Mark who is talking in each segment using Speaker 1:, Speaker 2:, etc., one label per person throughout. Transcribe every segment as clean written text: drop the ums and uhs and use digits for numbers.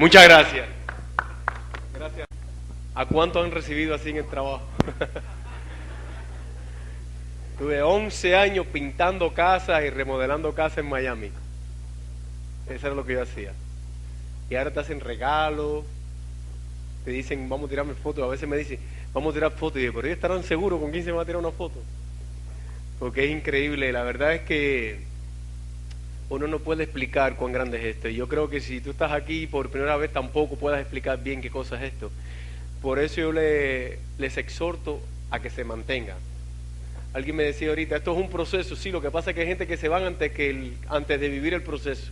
Speaker 1: Muchas gracias. Gracias. ¿A cuánto han recibido así en el trabajo? Tuve 11 años pintando casas y remodelando casas en Miami. Eso era lo que yo hacía. Y ahora te hacen regalos, te dicen, vamos a tirarme fotos. A veces me dicen, vamos a tirar fotos. Y yo, pero ellos estarán seguros con quién se va a tirar una foto. Porque es increíble. La verdad es que uno no puede explicar cuán grande es esto. Y yo creo que si tú estás aquí por primera vez tampoco puedas explicar bien qué cosa es esto. Por eso yo les exhorto a que se mantengan. Alguien me decía ahorita, esto es un proceso. Sí, lo que pasa es que hay gente que se van antes de vivir el proceso.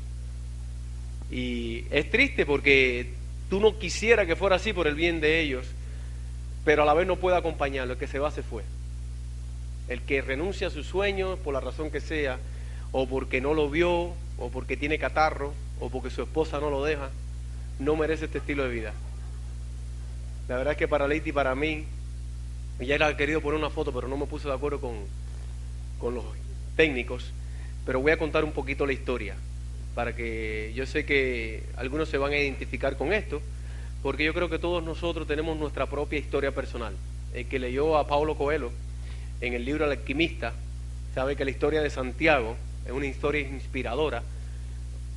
Speaker 1: Y es triste porque tú no quisieras que fuera así por el bien de ellos, pero a la vez no puede acompañarlo. El que se va, se fue. El que renuncia a sus sueños, por la razón que sea, o porque no lo vio, o porque tiene catarro, o porque su esposa no lo deja, no merece este estilo de vida. La verdad es que para Leite y para mí, ya era querido poner una foto, pero no me puse de acuerdo con los técnicos, pero voy a contar un poquito la historia, para que yo sé que algunos se van a identificar con esto, porque yo creo que todos nosotros tenemos nuestra propia historia personal. El que leyó a Paulo Coelho en el libro El Alquimista, sabe que la historia de Santiago es una historia inspiradora,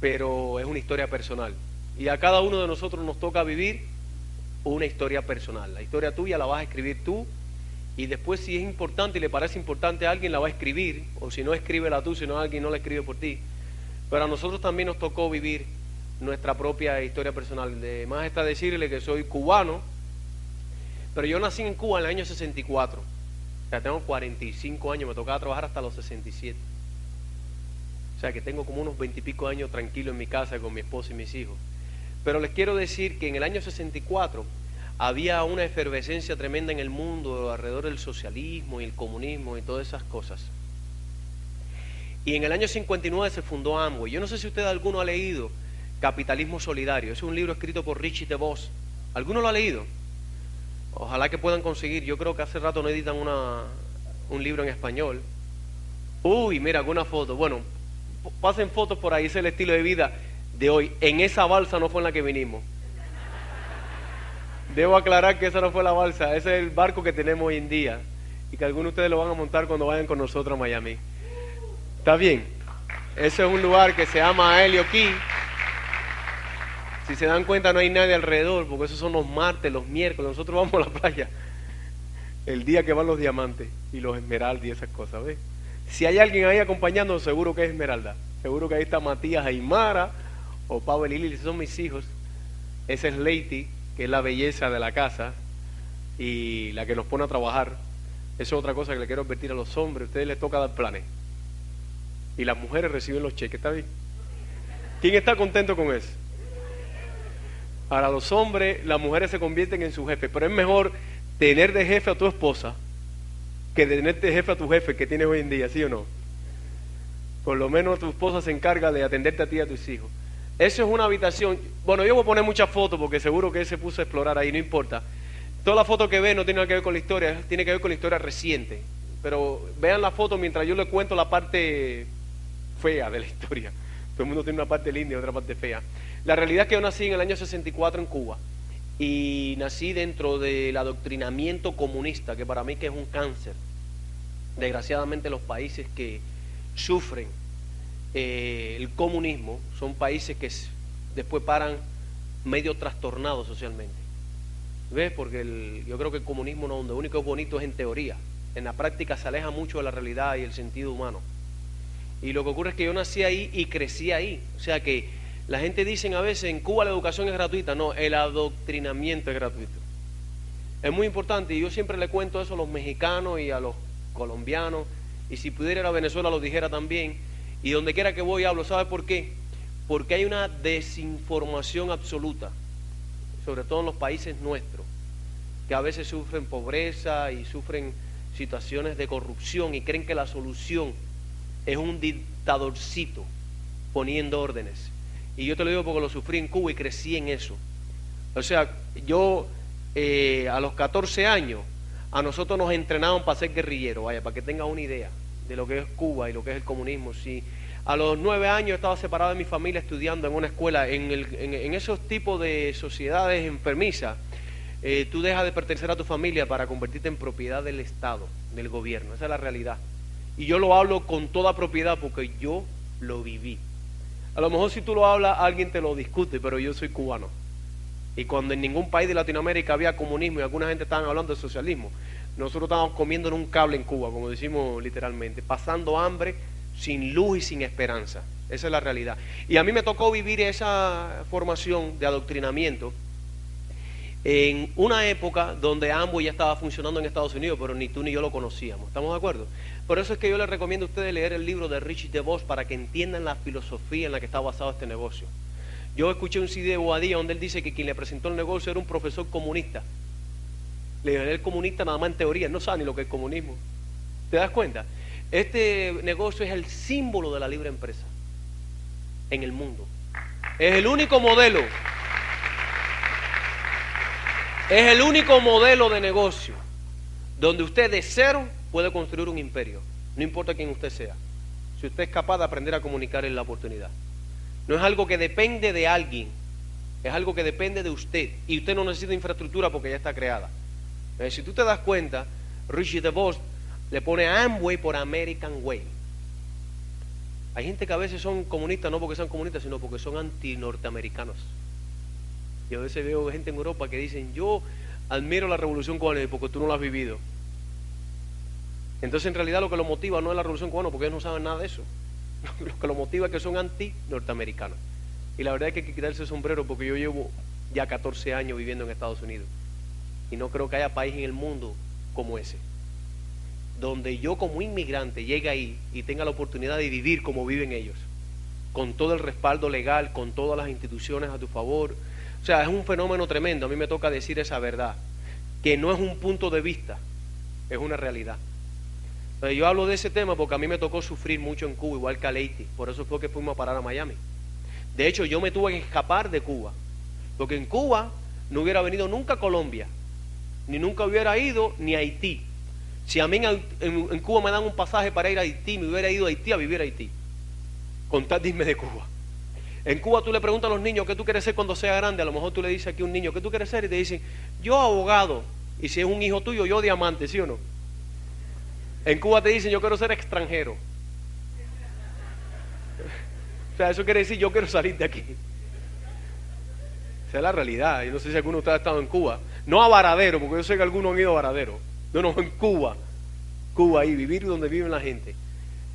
Speaker 1: pero es una historia personal. Y a cada uno de nosotros nos toca vivir una historia personal. La historia tuya la vas a escribir tú, y después si es importante y le parece importante a alguien la va a escribir, o si no, escríbela tú, si no, alguien no la escribe por ti. Pero a nosotros también nos tocó vivir nuestra propia historia personal. De más está decirle que soy cubano, pero yo nací en Cuba en el año 64. O sea, tengo 45 años, me tocaba trabajar hasta los 67. O sea, que tengo como unos 20 y pico años tranquilo en mi casa con mi esposa y mis hijos. Pero les quiero decir que en el año 64 había una efervescencia tremenda en el mundo alrededor del socialismo y el comunismo y todas esas cosas. Y en el año 59 se fundó Amway. Yo no sé si usted alguno ha leído Capitalismo Solidario. Es un libro escrito por Richie DeVos. ¿Alguno lo ha leído? Ojalá que puedan conseguir. Yo creo que hace rato no editan un libro en español. Uy, mira, alguna foto. Bueno, pasen fotos por ahí. Ese es el estilo de vida de hoy. En esa balsa no fue en la que vinimos. Debo aclarar que esa no fue la balsa. Ese es el barco que tenemos hoy en día. Y que algunos de ustedes lo van a montar cuando vayan con nosotros a Miami. ¿Está bien? Ese es un lugar que se llama Helio Key. Si se dan cuenta no hay nadie alrededor, porque esos son los martes, los miércoles. Nosotros vamos a la playa el día que van los diamantes y los esmeraldas y esas cosas, ¿ves? Si hay alguien ahí acompañándonos, seguro que es Esmeralda. Seguro que ahí está Matías Aymara o Pavel y Lili, esos son mis hijos. Esa es Leite, que es la belleza de la casa y la que nos pone a trabajar. Eso es otra cosa que le quiero advertir a los hombres. A ustedes les toca dar planes. Y las mujeres reciben los cheques, ¿está bien? ¿Quién está contento con eso? Para los hombres, las mujeres se convierten en su jefe, pero es mejor tener de jefe a tu esposa que tener de jefe a tu jefe que tienes hoy en día, ¿sí o no? Por lo menos tu esposa se encarga de atenderte a ti y a tus hijos. Eso es una habitación. Bueno, yo voy a poner muchas fotos porque seguro que él se puso a explorar ahí, no importa. Todas las fotos que ven no tienen nada que ver con la historia, tiene que ver con la historia reciente. Pero vean la foto mientras yo les cuento la parte fea de la historia. Todo el mundo tiene una parte linda y otra parte fea. La realidad es que yo nací en el año 64 en Cuba y nací dentro del adoctrinamiento comunista, que para mí que es un cáncer. Desgraciadamente los países que sufren el comunismo son países que después paran medio trastornados socialmente. ¿Ves? Porque yo creo que el comunismo no, donde único es bonito es en teoría. En la práctica se aleja mucho de la realidad y el sentido humano. Y lo que ocurre es que yo nací ahí y crecí ahí. O sea que la gente dice a veces, en Cuba la educación es gratuita. No, el adoctrinamiento es gratuito. Es muy importante y yo siempre le cuento eso a los mexicanos y a los colombianos. Y si pudiera ir a Venezuela lo dijera también. Y donde quiera que voy hablo. ¿Sabe por qué? Porque hay una desinformación absoluta, sobre todo en los países nuestros, que a veces sufren pobreza y sufren situaciones de corrupción y creen que la solución es un dictadorcito poniendo órdenes. Y yo te lo digo porque lo sufrí en Cuba y crecí en eso. O sea, yo a los 14 años, a nosotros nos entrenaban para ser guerrilleros, vaya, para que tengan una idea. de lo que es Cuba y lo que es el comunismo. Si a los 9 años estaba separado de mi familia estudiando en una escuela, en esos tipos de sociedades enfermizas, tú dejas de pertenecer a tu familia para convertirte en propiedad del Estado, del gobierno. Esa es la realidad. Y yo lo hablo con toda propiedad porque yo lo viví. A lo mejor si tú lo hablas, alguien te lo discute, pero yo soy cubano. Y cuando en ningún país de Latinoamérica había comunismo y alguna gente estaba hablando de socialismo, nosotros estábamos comiendo en un cable en Cuba, como decimos literalmente, pasando hambre, sin luz y sin esperanza. Esa es la realidad. Y a mí me tocó vivir esa formación de adoctrinamiento en una época donde Amway ya estaba funcionando en Estados Unidos, pero ni tú ni yo lo conocíamos. ¿Estamos de acuerdo? Por eso es que yo les recomiendo a ustedes leer el libro de Richie DeVos para que entiendan la filosofía en la que está basado este negocio. Yo escuché un CD de Bobadilla donde él dice que quien le presentó el negocio era un profesor comunista. Le dijo, él comunista nada más en teoría, no sabe ni lo que es comunismo. ¿Te das cuenta? Este negocio es el símbolo de la libre empresa en el mundo. Es el único modelo. Es el único modelo de negocio donde usted de cero puede construir un imperio. No importa quién usted sea. Si usted es capaz de aprender a comunicar en la oportunidad. No es algo que depende de alguien. Es algo que depende de usted. Y usted no necesita infraestructura porque ya está creada. Si tú te das cuenta, Richie DeVos le pone Amway por American Way. Hay gente que a veces son comunistas no porque sean comunistas, sino porque son anti-norteamericanos. Y a veces veo gente en Europa que dicen, yo admiro la revolución cubana porque tú no la has vivido. Entonces en realidad lo que lo motiva no es la revolución cubana porque ellos no saben nada de eso. Lo que lo motiva es que son anti-norteamericanos. Y la verdad es que hay que quitarse el sombrero porque yo llevo ya 14 años viviendo en Estados Unidos. Y no creo que haya país en el mundo como ese, donde yo como inmigrante llegue ahí y tenga la oportunidad de vivir como viven ellos, con todo el respaldo legal, con todas las instituciones a tu favor. O sea, es un fenómeno tremendo. A mí me toca decir esa verdad, que no es un punto de vista, es una realidad. Entonces, yo hablo de ese tema porque a mí me tocó sufrir mucho en Cuba, igual que a Leite. Por eso fue que fuimos a parar a Miami. De hecho, yo me tuve que escapar de Cuba, porque en Cuba no hubiera venido nunca a Colombia, ni nunca hubiera ido ni a Haití. Si a mí en Cuba me dan un pasaje para ir a Haití, me hubiera ido a Haití a vivir a Haití, con tal de irme de Cuba. En Cuba tú le preguntas a los niños qué tú quieres ser cuando sea grande. A lo mejor tú le dices aquí a un niño qué tú quieres ser y te dicen yo abogado, y si es un hijo tuyo yo diamante, ¿sí o no? En Cuba te dicen yo quiero ser extranjero. O sea, eso quiere decir yo quiero salir de aquí. Esa es la realidad. Yo no sé si alguno de ustedes ha estado en Cuba, no a Varadero, porque yo sé que algunos han ido a Varadero. No, en Cuba, ahí, vivir donde vive la gente.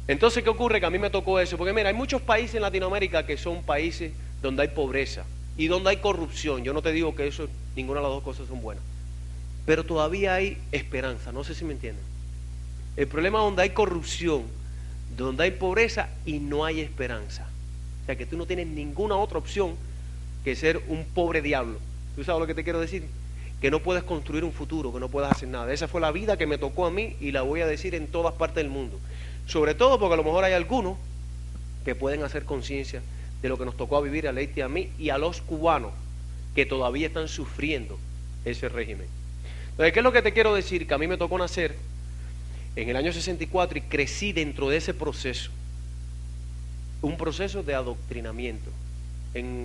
Speaker 1: Entonces, ¿qué ocurre? Que a mí me tocó eso, porque mira, hay muchos países en Latinoamérica que son países donde hay pobreza y donde hay corrupción. Yo no te digo que eso, ninguna de las dos cosas son buenas, pero todavía hay esperanza, no sé si me entienden. El problema es donde hay corrupción, donde hay pobreza y no hay esperanza. O sea, que tú no tienes ninguna otra opción que ser un pobre diablo. ¿Tú sabes lo que te quiero decir? Que no puedes construir un futuro, que no puedes hacer nada. Esa fue la vida que me tocó a mí y la voy a decir en todas partes del mundo. Sobre todo porque a lo mejor hay algunos que pueden hacer conciencia de lo que nos tocó a vivir a Leite y a mí y a los cubanos que todavía están sufriendo ese régimen. Entonces, ¿qué es lo que te quiero decir? Que a mí me tocó nacer en el año 64 y crecí dentro de ese proceso. Un proceso de adoctrinamiento.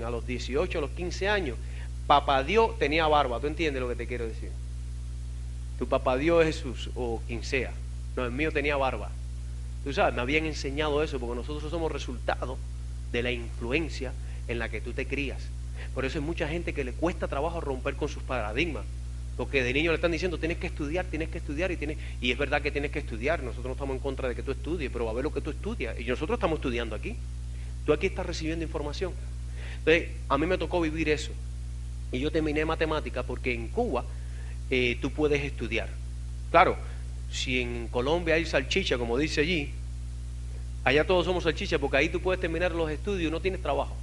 Speaker 1: A los 18, a los 15 años, Papá Dios tenía barba. ¿Tú entiendes lo que te quiero decir? Tu Papá Dios es Jesús o quien sea. No, el mío tenía barba. Tú sabes, me habían enseñado eso porque nosotros somos resultado de la influencia en la que tú te crías. Por eso hay mucha gente que le cuesta trabajo romper con sus paradigmas. Porque de niño le están diciendo tienes que estudiar y es verdad que tienes que estudiar. Nosotros no estamos en contra de que tú estudies, pero a ver lo que tú estudias. Y nosotros estamos estudiando aquí. Tú aquí estás recibiendo información. Entonces, a mí me tocó vivir eso. Y yo terminé matemática porque en Cuba tú puedes estudiar. Claro, si en Colombia hay salchicha, como dice allí, allá todos somos salchicha, porque ahí tú puedes terminar los estudios y no tienes trabajo.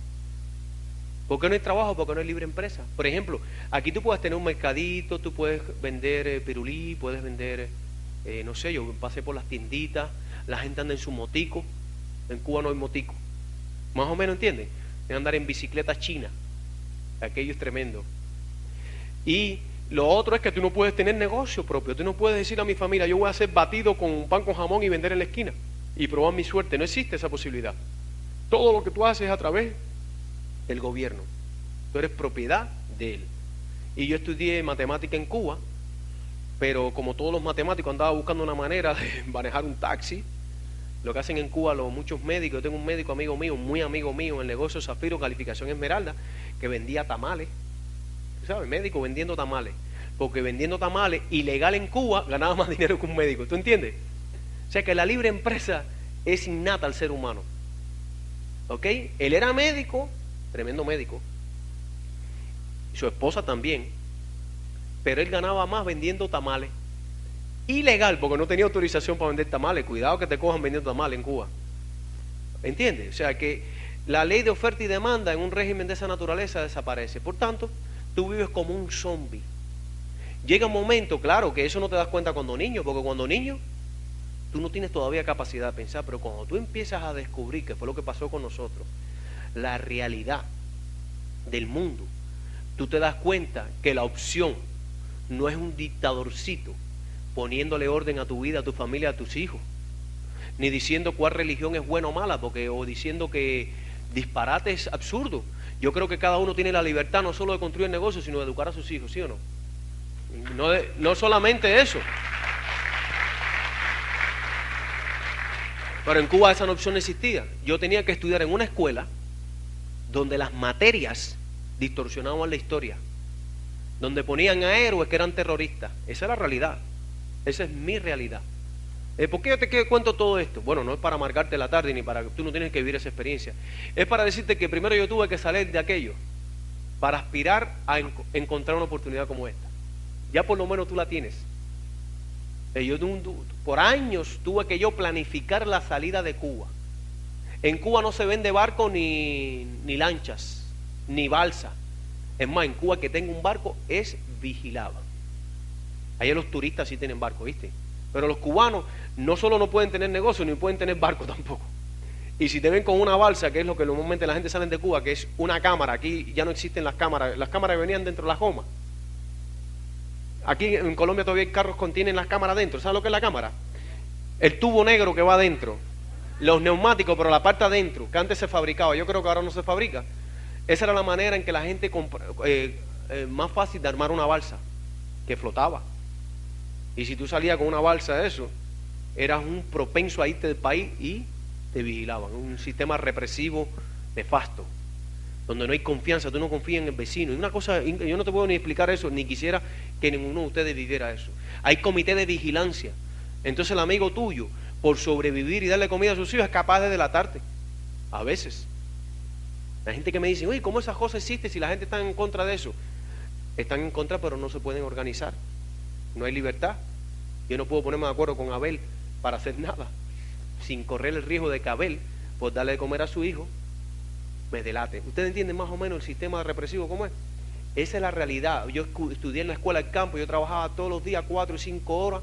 Speaker 1: ¿Por qué no hay trabajo? Porque no hay libre empresa. Por ejemplo, aquí tú puedes tener un mercadito, tú puedes vender pirulí, puedes vender, no sé, yo pasé por las tienditas, la gente anda en su motico. En Cuba no hay motico. Más o menos, ¿entiendes? De andar en bicicleta china. Aquello es tremendo. Y lo otro es que tú no puedes tener negocio propio. Tú no puedes decir a mi familia, yo voy a hacer batido con pan con jamón y vender en la esquina. y probar mi suerte. No existe esa posibilidad. Todo lo que tú haces es a través del gobierno. Tú eres propiedad de él. Y yo estudié matemática en Cuba, pero como todos los matemáticos andaba buscando una manera de manejar un taxi. Lo que hacen en Cuba muchos médicos, yo tengo un médico amigo mío, muy amigo mío, en el negocio Zafiro, calificación Esmeralda, que vendía tamales. ¿Sabes? Médico vendiendo tamales. Porque vendiendo tamales, ilegal en Cuba, ganaba más dinero que un médico. ¿Tú entiendes? O sea que la libre empresa es innata al ser humano. ¿Ok? Él era médico, tremendo médico. Su esposa también. Pero él ganaba más vendiendo tamales. Ilegal, porque no tenía autorización para vender tamales. Cuidado que te cojan vendiendo tamales en Cuba. ¿Entiendes? O sea que la ley de oferta y demanda en un régimen de esa naturaleza desaparece. Por tanto, tú vives como un zombie. Llega un momento, claro, que eso no te das cuenta cuando niño, porque cuando niño tú no tienes todavía capacidad de pensar, pero cuando tú empiezas a descubrir, que fue lo que pasó con nosotros, la realidad del mundo, tú te das cuenta que la opción no es un dictadorcito poniéndole orden a tu vida, a tu familia, a tus hijos, ni diciendo cuál religión es buena o mala, o diciendo que disparate es absurdo. Yo creo que cada uno tiene la libertad no solo de construir negocios, sino de educar a sus hijos, ¿sí o no? No solamente eso. Pero en Cuba esa opción no existía. Yo tenía que estudiar en una escuela donde las materias distorsionaban la historia, donde ponían a héroes que eran terroristas. Esa es la realidad. Esa es mi realidad. ¿Por qué yo te cuento todo esto? Bueno, no es para amargarte la tarde ni para que tú no tienes que vivir esa experiencia. Es para decirte que primero yo tuve que salir de aquello para aspirar a encontrar una oportunidad como esta. Ya por lo menos tú la tienes. Por años tuve que yo planificar la salida de Cuba. En Cuba no se vende barco ni lanchas, ni balsa. Es más, en Cuba que tenga un barco es vigilado. Allá los turistas sí tienen barco, ¿viste? Pero los cubanos no solo no pueden tener negocio, ni pueden tener barco tampoco. Y si te ven con una balsa, que es lo que normalmente la gente sale de Cuba, que es una cámara, aquí ya no existen las cámaras venían dentro de las gomas. Aquí en Colombia todavía hay carros que tienen las cámaras dentro. ¿Sabes lo que es la cámara? El tubo negro que va adentro, los neumáticos, pero la parte adentro, que antes se fabricaba, yo creo que ahora no se fabrica. Esa era la manera en que la gente más fácil de armar una balsa, que flotaba. Y si tú salías con una balsa de eso, eras un propenso a irte del país y te vigilaban. Un sistema represivo nefasto, donde no hay confianza, tú no confías en el vecino. Y una cosa, yo no te puedo ni explicar eso, ni quisiera que ninguno de ustedes viviera eso. Hay comité de vigilancia. Entonces el amigo tuyo, por sobrevivir y darle comida a sus hijos, es capaz de delatarte. A veces. Hay gente que me dice, oye, ¿cómo esas cosas existen si la gente está en contra de eso? Están en contra, pero no se pueden organizar. No hay libertad. Yo no puedo ponerme de acuerdo con Abel para hacer nada, sin correr el riesgo de que Abel, por darle de comer a su hijo, me delate. ¿Ustedes entienden más o menos el sistema represivo cómo es? Esa es la realidad. Yo estudié en la escuela del campo, yo trabajaba todos los días 4 y 5 horas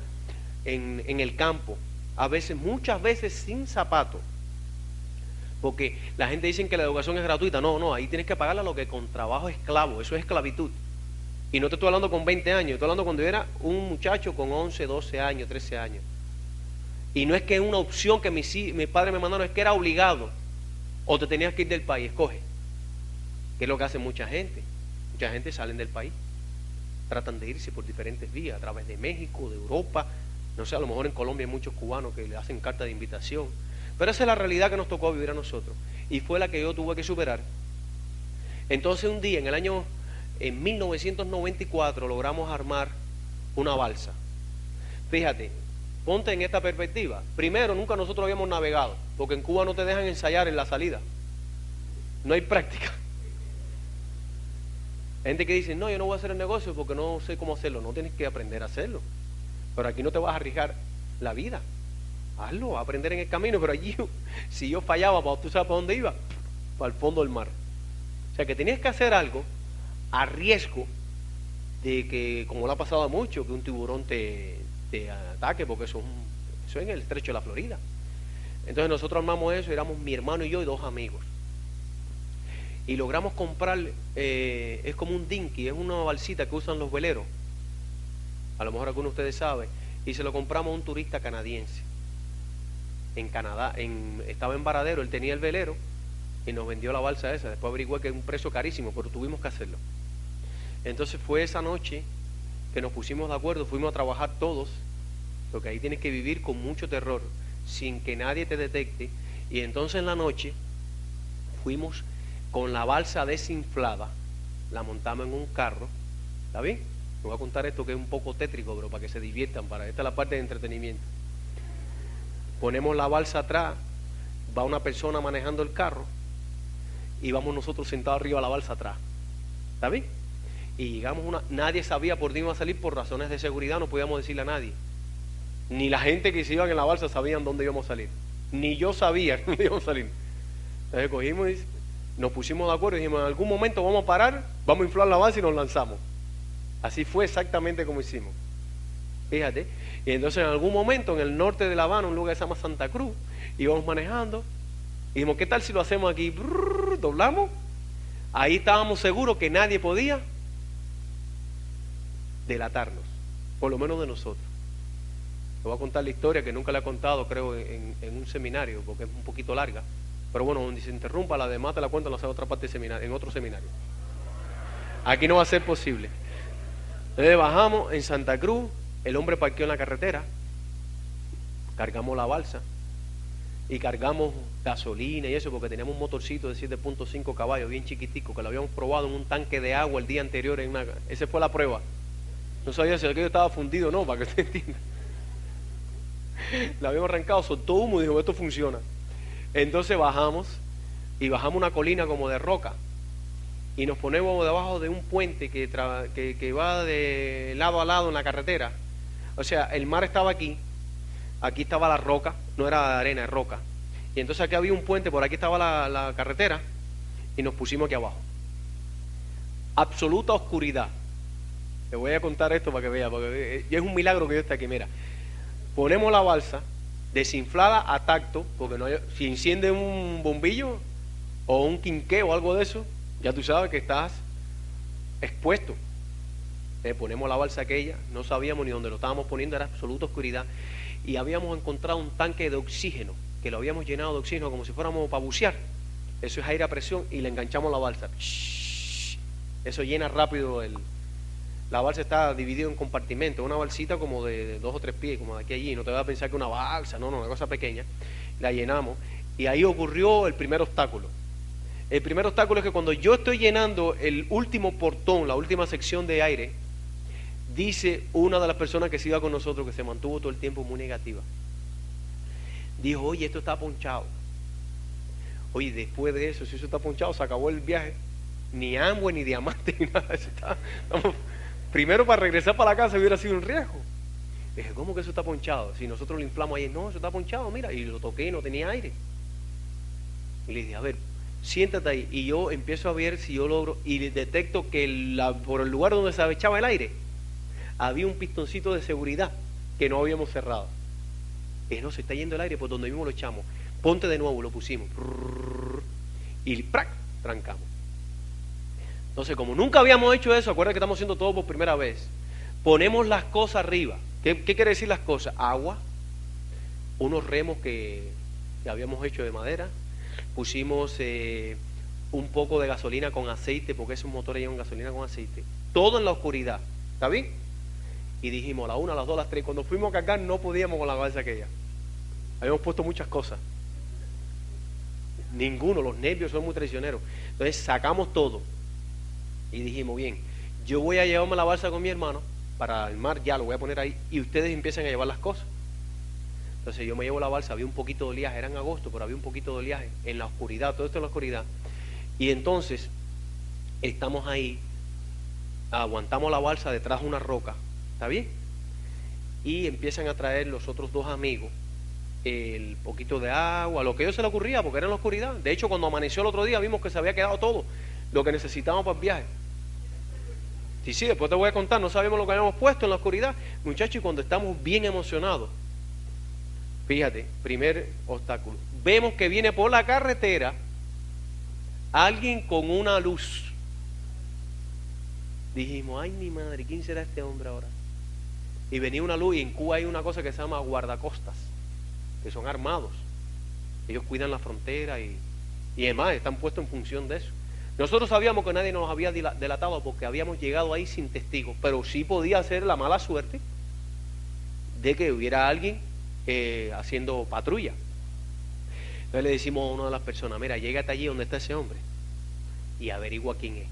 Speaker 1: en el campo, a veces, muchas veces sin zapatos, porque la gente dice que la educación es gratuita. No, ahí tienes que pagarla lo que con trabajo esclavo, eso es esclavitud. Y no te estoy hablando con 20 años, estoy hablando cuando yo era un muchacho con 11, 12 años, 13 años. Y no es que es una opción que mis padres me mandaron, es que era obligado. O te tenías que ir del país, escoge. Que es lo que hace mucha gente. Mucha gente salen del país. Tratan de irse por diferentes vías, a través de México, de Europa. No sé, a lo mejor en Colombia hay muchos cubanos que le hacen carta de invitación. Pero esa es la realidad que nos tocó vivir a nosotros. Y fue la que yo tuve que superar. Entonces un día, en 1994, logramos armar una balsa. Fíjate, ponte en esta perspectiva. Primero, nunca nosotros habíamos navegado, porque en Cuba no te dejan ensayar en la salida. No hay práctica. Hay gente que dice, no, yo no voy a hacer el negocio porque no sé cómo hacerlo. No tienes que aprender a hacerlo. Pero aquí no te vas a arriesgar la vida. Hazlo, vas a aprender en el camino. Pero allí, si yo fallaba, ¿tú sabes para dónde iba? Para el fondo del mar. O sea que tenías que hacer algo a riesgo de que, como le ha pasado a muchos, que un tiburón te ataque, porque eso es en el estrecho de la Florida. Entonces nosotros armamos eso, éramos mi hermano y yo y 2 amigos. Y logramos comprar, es como un dinky, es una balsita que usan los veleros. A lo mejor algunos de ustedes saben. Y se lo compramos a un turista canadiense. en Canadá, estaba en Varadero, él tenía el velero y nos vendió la balsa esa. Después averigué que es un precio carísimo, pero tuvimos que hacerlo. Entonces fue esa noche que nos pusimos de acuerdo, fuimos a trabajar todos, porque ahí tienes que vivir con mucho terror, sin que nadie te detecte. Y entonces en la noche fuimos con la balsa desinflada, la montamos en un carro, ¿está bien? Les voy a contar esto que es un poco tétrico, pero para que se diviertan, esta es la parte de entretenimiento. Ponemos la balsa atrás, va una persona manejando el carro y vamos nosotros sentados arriba de la balsa atrás, ¿está bien? Y llegamos nadie sabía por dónde iba a salir por razones de seguridad, no podíamos decirle a nadie. Ni la gente que se iban en la balsa sabían dónde íbamos a salir. Ni yo sabía dónde íbamos a salir. Entonces cogimos y nos pusimos de acuerdo y dijimos, en algún momento vamos a parar, vamos a inflar la balsa y nos lanzamos. Así fue exactamente como hicimos. Fíjate. Y entonces en algún momento en el norte de La Habana, un lugar que se llama Santa Cruz, íbamos manejando y dijimos, ¿qué tal si lo hacemos aquí? Brrr, doblamos. Ahí estábamos seguros que nadie podía delatarnos, por lo menos de nosotros. Te voy a contar la historia que nunca la he contado, creo, en un seminario, porque es un poquito larga. Pero bueno, donde se interrumpa, la demás te la cuento en otra parte del seminario, en otro seminario. Aquí no va a ser posible. Entonces bajamos en Santa Cruz, el hombre parqueó en la carretera, cargamos la balsa y cargamos gasolina y eso, porque teníamos un motorcito de 7.5 caballos, bien chiquitico, que lo habíamos probado en un tanque de agua el día anterior. Esa fue la prueba. No sabía si aquello estaba fundido o no, para que usted entienda. Lo habíamos arrancado, soltó humo y dijo, esto funciona. Entonces bajamos una colina como de roca y nos ponemos debajo de un puente que va de lado a lado en la carretera. O sea, el mar estaba aquí estaba la roca, no era arena, es roca. Y entonces aquí había un puente, por aquí estaba la carretera y nos pusimos aquí abajo. Absoluta oscuridad. Te voy a contar esto para que vea, porque es un milagro que yo esté aquí. Mira, ponemos la balsa desinflada a tacto, porque si enciende un bombillo o un quinqué o algo de eso, ya tú sabes que estás expuesto. Ponemos la balsa aquella, no sabíamos ni dónde lo estábamos poniendo, era absoluta oscuridad, y habíamos encontrado un tanque de oxígeno, que lo habíamos llenado de oxígeno como si fuéramos para bucear. Eso es aire a presión, y le enganchamos la balsa. Eso llena rápido la balsa. Está dividida en compartimentos, una balsita como de 2 o 3 pies, como de aquí a allí. No te vas a pensar que una balsa, no, una cosa pequeña. La llenamos y ahí ocurrió el primer obstáculo. El primer obstáculo es que cuando yo estoy llenando el último portón, la última sección de aire, dice una de las personas que se iba con nosotros, que se mantuvo todo el tiempo muy negativa, dijo, oye, esto está ponchado. Oye, después de eso, si eso está ponchado, se acabó el viaje. Ni Amway, ni Diamante, ni nada. Primero, para regresar para la casa hubiera sido un riesgo. Dije, ¿cómo que eso está ponchado? Si nosotros lo inflamos ahí, no, eso está ponchado, mira. Y lo toqué y no tenía aire. Y le dije, a ver, siéntate ahí. Y yo empiezo a ver si yo logro, y detecto que por el lugar donde se echaba el aire, había un pistoncito de seguridad que no habíamos cerrado. Dije, no, se está yendo el aire, por donde mismo lo echamos. Ponte de nuevo, lo pusimos. Y ¡prac! Trancamos. Entonces, como nunca habíamos hecho eso, acuérdate que estamos haciendo todo por primera vez. Ponemos las cosas arriba. ¿Qué quiere decir las cosas? Agua, unos remos que habíamos hecho de madera, pusimos un poco de gasolina con aceite, porque esos motores llevan gasolina con aceite. Todo en la oscuridad. ¿Está bien? Y dijimos a la 1, a las 2, a las 3. Cuando fuimos a cargar no podíamos con la balsa aquella. Habíamos puesto muchas cosas. Ninguno, los nervios son muy traicioneros. Entonces sacamos todo. Y dijimos, bien, yo voy a llevarme la balsa con mi hermano para el mar, ya lo voy a poner ahí, y ustedes empiezan a llevar las cosas. Entonces yo me llevo la balsa, había un poquito de oleaje, era en agosto, pero había un poquito de oleaje en la oscuridad, todo esto en la oscuridad. Y entonces estamos ahí, aguantamos la balsa detrás de una roca, ¿está bien? Y empiezan a traer los otros 2 amigos el poquito de agua, lo que a ellos se les ocurría, porque era en la oscuridad. De hecho, cuando amaneció el otro día vimos que se había quedado todo lo que necesitábamos para el viaje. Sí, después te voy a contar, no sabíamos lo que habíamos puesto en la oscuridad, muchachos, y cuando estamos bien emocionados, fíjate, primer obstáculo, vemos que viene por la carretera alguien con una luz. Dijimos, ay mi madre, ¿quién será este hombre ahora? Y venía una luz, y en Cuba hay una cosa que se llama guardacostas, que son armados. Ellos cuidan la frontera y además están puestos en función de eso. Nosotros sabíamos que nadie nos había delatado porque habíamos llegado ahí sin testigos, pero sí podía ser la mala suerte de que hubiera alguien haciendo patrulla. Entonces le decimos a una de las personas, mira, llégate allí donde está ese hombre y averigua quién es.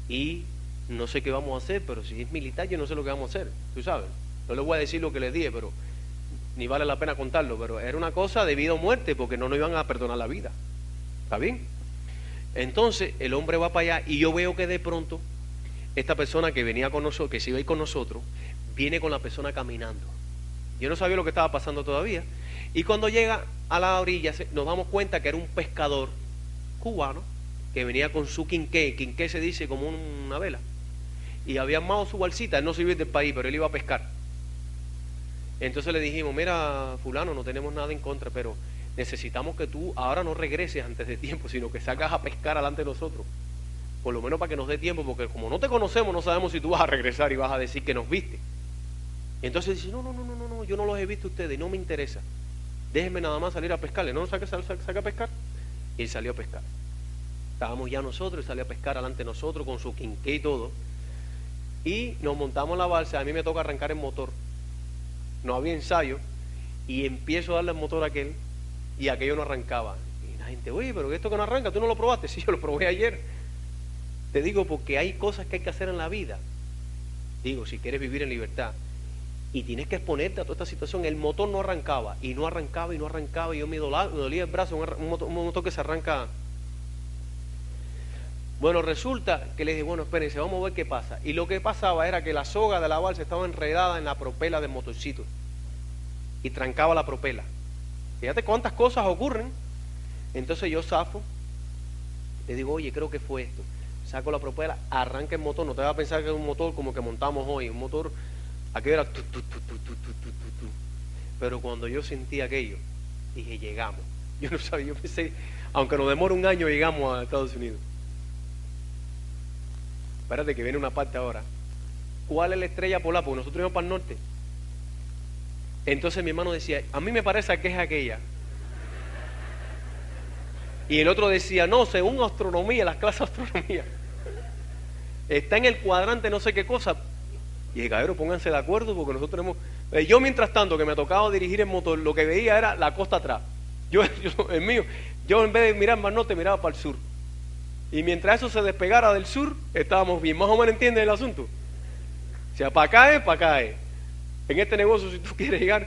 Speaker 1: Y no sé qué vamos a hacer, pero si es militar yo no sé lo que vamos a hacer, tú sabes. No les voy a decir lo que les dije, pero ni vale la pena contarlo, pero era una cosa de vida o muerte porque no nos iban a perdonar la vida. ¿Está bien? Entonces el hombre va para allá y yo veo que de pronto esta persona que venía con nosotros, que se iba a ir con nosotros, viene con la persona caminando. Yo no sabía lo que estaba pasando todavía. Y cuando llega a la orilla nos damos cuenta que era un pescador cubano que venía con su quinqué. Quinqué se dice como una vela. Y había armado su balsita. Él no se iba del país, pero él iba a pescar. Entonces le dijimos, mira, fulano, no tenemos nada en contra, pero necesitamos que tú ahora no regreses antes de tiempo, sino que salgas a pescar delante de nosotros. Por lo menos para que nos dé tiempo, porque como no te conocemos, no sabemos si tú vas a regresar y vas a decir que nos viste. Y entonces dice, no, yo no los he visto a ustedes, no me interesa. Déjenme nada más salir a pescarle. No, saca a pescar. Y él salió a pescar. Estábamos ya nosotros, y salió a pescar delante de nosotros con su quinqué y todo. Y nos montamos en la balsa, a mí me toca arrancar el motor. No había ensayo, y empiezo a darle el motor a aquel, y aquello no arrancaba. Y la gente, oye, pero esto que no arranca, ¿tú no lo probaste? Sí, yo lo probé ayer. Te digo porque hay cosas que hay que hacer en la vida. Digo, si quieres vivir en libertad, y tienes que exponerte a toda esta situación. El motor no arrancaba, y no arrancaba, y yo me dolía el brazo, un motor que se arranca. Bueno, resulta que le dije, bueno, espérense, vamos a ver qué pasa. Y lo que pasaba era que la soga de la balsa estaba enredada en la propela del motorcito y trancaba la propela. Fíjate cuántas cosas ocurren. Entonces yo zafo, le digo, oye, creo que fue esto. Saco la propela, arranca el motor. No te vas a pensar que es un motor como que montamos hoy, un motor, aquello era tu. Pero cuando yo sentí aquello, dije, llegamos. Yo no sabía, yo pensé, aunque nos demore un año, llegamos a Estados Unidos. Espérate que viene una parte ahora. ¿Cuál es la estrella polar? Porque nosotros íbamos para el norte. Entonces mi hermano decía, a mí me parece que es aquella. Y el otro decía, no, según astronomía, las clases de astronomía, está en el cuadrante no sé qué cosa. Y dije, cabrón, pónganse de acuerdo porque nosotros tenemos... Yo mientras tanto que me tocaba dirigir el motor, lo que veía era la costa atrás. Yo en vez de mirar más norte, miraba para el sur. Y mientras eso se despegara del sur, estábamos bien. Más o menos entienden el asunto. O sea, para acá es, para acá es. En este negocio, si tú quieres llegar,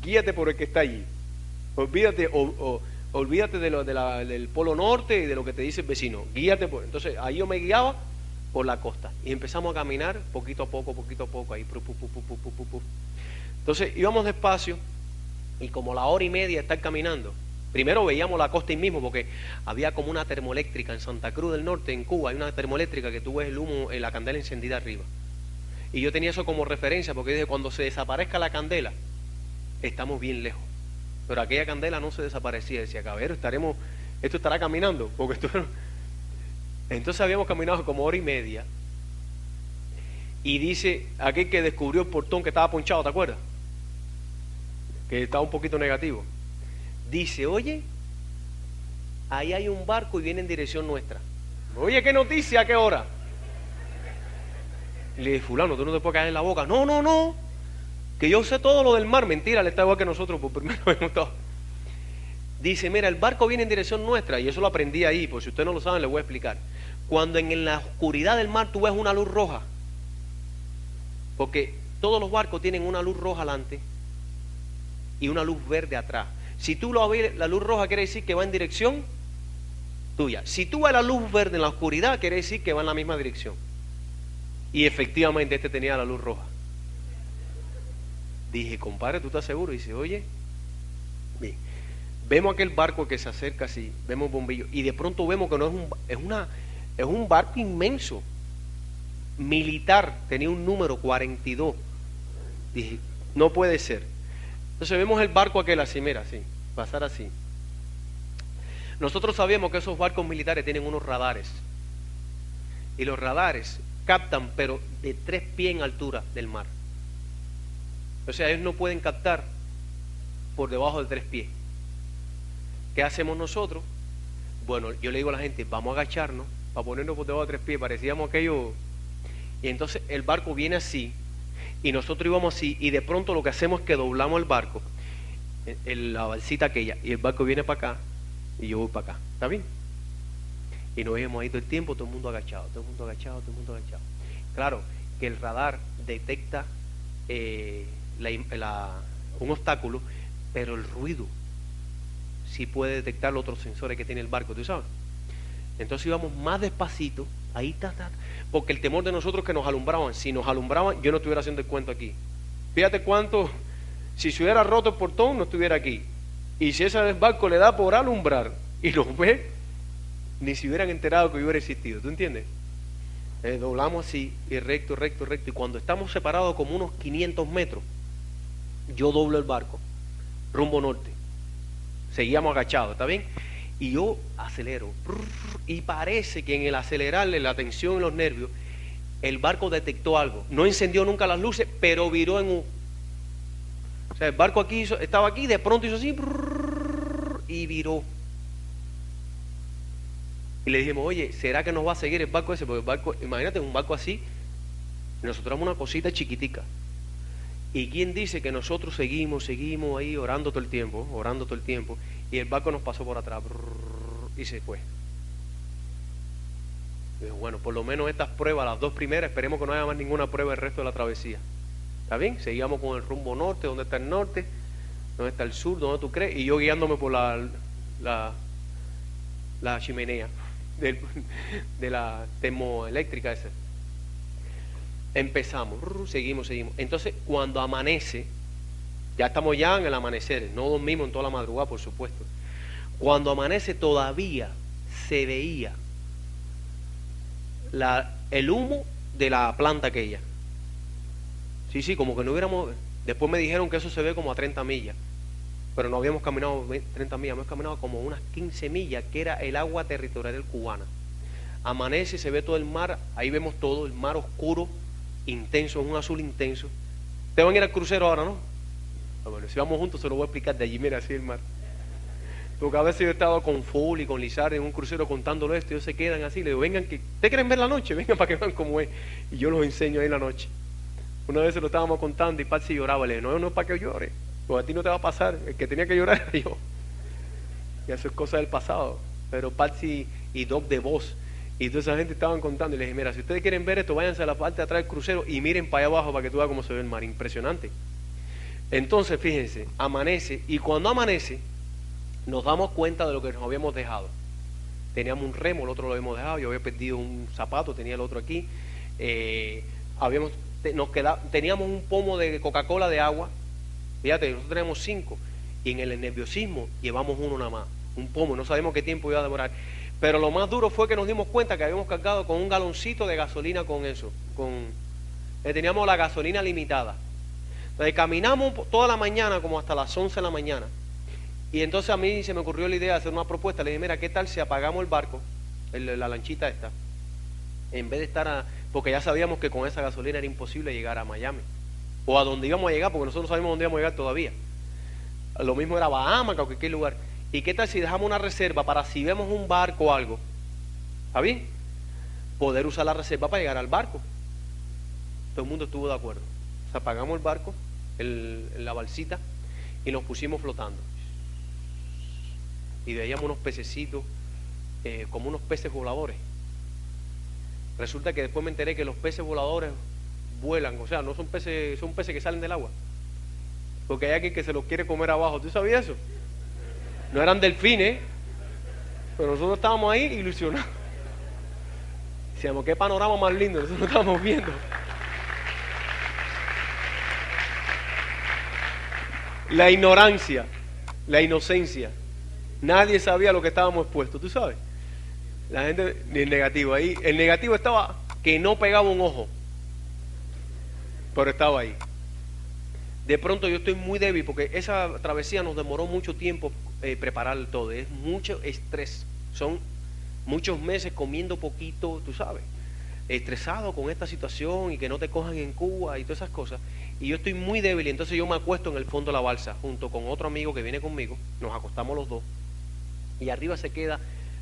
Speaker 1: guíate por el que está allí. Olvídate, olvídate del polo norte y de lo que te dice el vecino. Guíate por... Entonces, ahí yo me guiaba por la costa. Y empezamos a caminar poquito a poco, ahí. Entonces, íbamos despacio y como la hora y media de estar caminando, primero veíamos la costa ahí mismo porque había como una termoeléctrica en Santa Cruz del Norte, en Cuba, hay una termoeléctrica que tú ves el humo, la candela encendida arriba. Y yo tenía eso como referencia porque dije, cuando se desaparezca la candela, estamos bien lejos. Pero aquella candela no se desaparecía. Decía, cabrón, esto estará caminando. Porque Entonces habíamos caminado como hora y media. Y dice, aquel que descubrió el portón que estaba ponchado, ¿te acuerdas? Que estaba un poquito negativo. Dice, oye, ahí hay un barco y viene en dirección nuestra. Oye, ¿qué noticia? ¿A qué hora? Y le dije, fulano, tú no te puedes caer en la boca. No, que yo sé todo lo del mar. Mentira, le está igual que nosotros, por primero hemos estado. Dice, mira, el barco viene en dirección nuestra. Y eso lo aprendí ahí, por si ustedes no lo saben, les voy a explicar. Cuando en la oscuridad del mar tú ves una luz roja, porque todos los barcos tienen una luz roja adelante y una luz verde atrás. Si tú lo ves, la luz roja quiere decir que va en dirección tuya. Si tú ves la luz verde en la oscuridad, quiere decir que va en la misma dirección. Y efectivamente este tenía la luz roja. Dije, compadre, ¿tú estás seguro? Y dice, oye, bien. Vemos aquel barco que se acerca así, vemos bombillos, y de pronto vemos que no es un barco inmenso, militar, tenía un número 42. Dije, no puede ser. Entonces vemos el barco aquel así, mira, así, pasar así. Nosotros sabíamos que esos barcos militares tienen unos radares, y los radares captan, pero de 3 pies en altura del mar. O sea, ellos no pueden captar por debajo de 3 pies. ¿Qué hacemos nosotros? Bueno, yo le digo a la gente, vamos a agacharnos para ponernos por debajo de 3 pies. Parecíamos aquello. Y entonces el barco viene así, y nosotros íbamos así, y de pronto lo que hacemos es que doblamos el barco, la balsita aquella, y el barco viene para acá, y yo voy para acá. ¿Está bien? Y nos íbamos ahí todo el tiempo, todo el mundo agachado, todo el mundo agachado, todo el mundo agachado. Claro que el radar detecta un obstáculo, pero el ruido sí puede detectar los otros sensores que tiene el barco, ¿tú sabes? Entonces íbamos más despacito, ahí porque el temor de nosotros es que nos alumbraban. Si nos alumbraban, yo no estuviera haciendo el cuento aquí. Fíjate cuánto, si se hubiera roto el portón, no estuviera aquí. Y si ese barco le da por alumbrar y nos ve, ni se hubieran enterado que yo hubiera existido. ¿Tú entiendes? Doblamos así, y recto, recto, recto. Y cuando estamos separados como unos 500 metros, yo doblo el barco, rumbo norte. Seguíamos agachados, ¿está bien? Y yo acelero. Y parece que en el acelerarle la tensión en los nervios, el barco detectó algo. No encendió nunca las luces, pero viró en U. O sea, el barco aquí estaba aquí, de pronto hizo así, y viró. Y le dijimos, oye, ¿será que nos va a seguir el barco ese? Porque el barco, imagínate, un barco así, nosotros éramos una cosita chiquitica. ¿Y quién dice que nosotros seguimos ahí orando todo el tiempo, y el barco nos pasó por atrás y se fue? Y dijo, bueno, por lo menos estas pruebas, las 2 primeras, esperemos que no haya más ninguna prueba el resto de la travesía. ¿Está bien? Seguíamos con el rumbo norte. ¿Dónde está el norte? ¿Dónde está el sur? ¿Dónde tú crees? Y yo guiándome por la chimenea de la termoeléctrica esa. Empezamos, seguimos. Entonces, cuando amanece, ya estamos ya en el amanecer, no dormimos en toda la madrugada, por supuesto. Cuando amanece todavía se veía el humo de la planta aquella. Sí, como que no hubiéramos. Después me dijeron que eso se ve como a 30 millas, pero no habíamos caminado 30 millas, hemos caminado como unas 15 millas, que era el agua territorial cubana. Amanece, se ve todo el mar, ahí vemos todo, el mar oscuro, intenso, es un azul intenso. Ustedes van a ir al crucero ahora, ¿no? Bueno, si vamos juntos se lo voy a explicar de allí, mira, así el mar. Porque a veces yo he estado con Full y con Lizard en un crucero contándolo esto, y ellos se quedan así, le digo, vengan, que ¿ustedes quieren ver la noche? Vengan para que vean cómo es. Y yo los enseño ahí la noche. Una vez se lo estábamos contando y Patsy lloraba, le dije, no es para que llore, porque a ti no te va a pasar, el que tenía que llorar era yo. Y eso es cosa del pasado. Pero Patsy y Doc de voz y toda esa gente estaban contando, y les dije, mira, si ustedes quieren ver esto, váyanse a la parte de atrás del crucero y miren para allá abajo para que tú veas cómo se ve el mar, impresionante. Entonces, fíjense, amanece, y cuando amanece, nos damos cuenta de lo que nos habíamos dejado. Teníamos un remo, el otro lo habíamos dejado, yo había perdido un zapato, tenía el otro aquí, teníamos un pomo de Coca-Cola de agua, fíjate, nosotros teníamos 5, y en el nerviosismo llevamos uno nada más, un pomo, no sabemos qué tiempo iba a demorar. Pero lo más duro fue que nos dimos cuenta que habíamos cargado con un galoncito de gasolina con eso, teníamos la gasolina limitada. Entonces caminamos toda la mañana como hasta las 11 de la mañana. Y entonces a mí se me ocurrió la idea de hacer una propuesta. Le dije, mira, ¿qué tal si apagamos el barco, la lanchita esta? En vez de estar porque ya sabíamos que con esa gasolina era imposible llegar a Miami. O a donde íbamos a llegar, porque nosotros sabíamos dónde íbamos a llegar todavía. Lo mismo era Bahamas o cualquier lugar. ¿Y qué tal si dejamos una reserva para si vemos un barco o algo? ¿Está bien? Poder usar la reserva para llegar al barco. Todo el mundo estuvo de acuerdo. O sea, apagamos el barco, la balsita, y nos pusimos flotando. Y veíamos unos pececitos, como unos peces voladores. Resulta que después me enteré que los peces voladores vuelan, o sea, no son peces, son peces que salen del agua. Porque hay alguien que se los quiere comer abajo. ¿Tú sabías eso? No eran delfines, pero nosotros estábamos ahí ilusionados. Decíamos, qué panorama más lindo, nosotros lo estábamos viendo. La ignorancia, la inocencia. Nadie sabía lo que estábamos expuestos, ¿tú sabes? La gente, ni el negativo. Ahí, el negativo estaba que no pegaba un ojo, pero estaba ahí. De pronto yo estoy muy débil porque esa travesía nos demoró mucho tiempo preparar todo. Es mucho estrés. Son muchos meses comiendo poquito, tú sabes. estresado con esta situación y que no te cojan en Cuba y todas esas cosas. Y yo estoy muy débil y entonces yo me acuesto en el fondo de la balsa junto con otro amigo que viene conmigo. Nos acostamos los dos. Y arriba se queda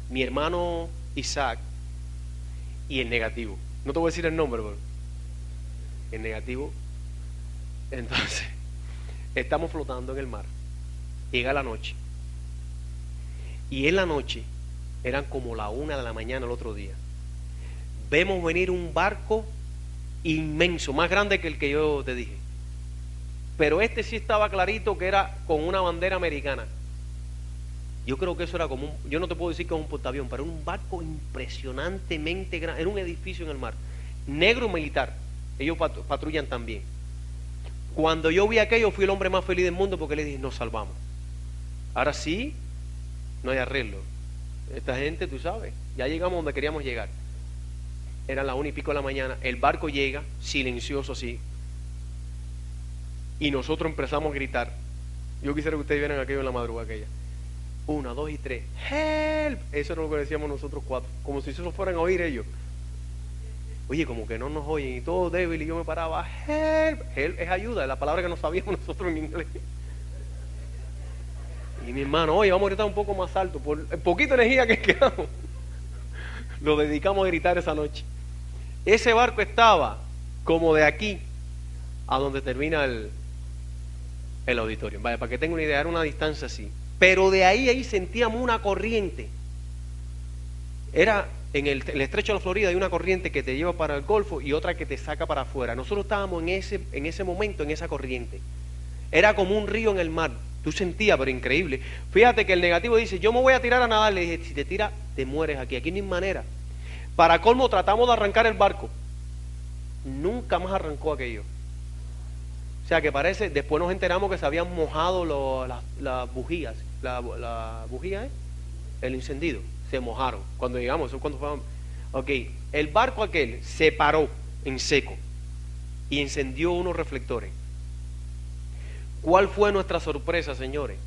Speaker 1: mi hermano Isaac y el negativo. No te voy a decir el nombre, pero el negativo. Entonces, estamos flotando en el mar. Llega la noche. Y en la noche, eran como la 1 de la mañana el otro día, vemos venir un barco inmenso, más grande que el que yo te dije. Pero este sí estaba clarito que era con una bandera americana. Yo creo que eso era como yo no te puedo decir que es un portaavión, pero era un barco impresionantemente grande, era un edificio en el mar, negro militar. Ellos patrullan también. Cuando yo vi aquello, fui el hombre más feliz del mundo porque le dije, nos salvamos. Ahora sí, no hay arreglo. Esta gente, tú sabes, ya llegamos donde queríamos llegar. Eran las 1:00 de la mañana, el barco llega, silencioso así, y nosotros empezamos a gritar. Yo quisiera que ustedes vieran aquello en la madrugada aquella. 1, 2 y 3, ¡help! Eso era lo que decíamos nosotros 4, como si eso fueran a oír ellos. Oye, como que no nos oyen, y todo débil, y yo me paraba, ¡help! Help es ayuda, es la palabra que no sabíamos nosotros en inglés. Y mi hermano, oye, vamos a gritar un poco más alto, por el poquito energía que quedamos. Lo dedicamos a gritar esa noche. Ese barco estaba como de aquí a donde termina el auditorio. Vaya, para que tengan una idea, era una distancia así. Pero de ahí sentíamos una corriente. Era en el estrecho de la Florida, hay una corriente que te lleva para el Golfo y otra que te saca para afuera. Nosotros estábamos en ese momento, en esa corriente. Era como un río en el mar. Tú sentías, pero increíble. Fíjate que el negativo dice, yo me voy a tirar a nadar. Le dije, si te tiras, te mueres aquí. Aquí no hay manera. Para colmo, tratamos de arrancar el barco. Nunca más arrancó aquello. O sea, que parece, después nos enteramos que se habían mojado las bujías. La bujía, el encendido. Se mojaron. Cuando llegamos, eso cuando fue. Ok, el barco aquel se paró en seco y encendió unos reflectores. ¿Cuál fue nuestra sorpresa, señores?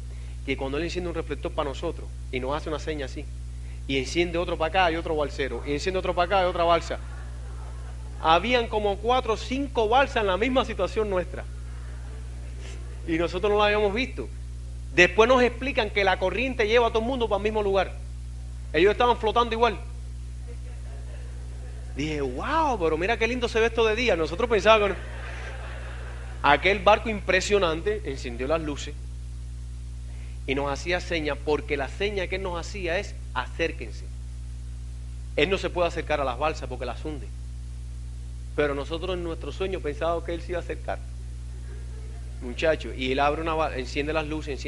Speaker 1: Que cuando él enciende un reflector para nosotros y nos hace una seña así, y enciende otro para acá y otro balsero, y enciende otro para acá y otra balsa, habían como 4 o 5 balsas en la misma situación nuestra y nosotros no la habíamos visto. Después nos explican que la corriente lleva a todo el mundo para el mismo lugar. Ellos estaban flotando igual. Dije, wow, pero mira qué lindo se ve esto de día. Nosotros pensábamos que aquel barco impresionante encendió las luces y nos hacía señas, porque la seña que él nos hacía es acérquense. Él no se puede acercar a las balsas porque las hunde, pero nosotros en nuestro sueño pensábamos que él se iba a acercar, muchachos. Y él abre una balsa, enciende las luces,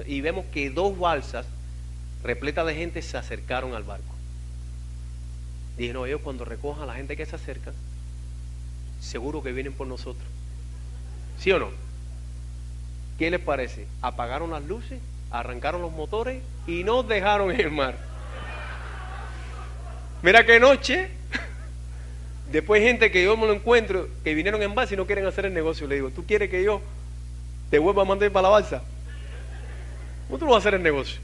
Speaker 1: y vemos que 2 balsas repletas de gente se acercaron al barco. Dije, no, ellos cuando recojan a la gente que se acerca, seguro que vienen por nosotros. ¿Sí o no? ¿Qué les parece? Apagaron las luces, arrancaron los motores y nos dejaron en el mar. Mira qué noche. Después gente que yo me lo encuentro, que vinieron en balsa y no quieren hacer el negocio. Le digo, ¿tú quieres que yo te vuelva a mandar para la balsa? ¿Cómo tú no vas a hacer el negocio?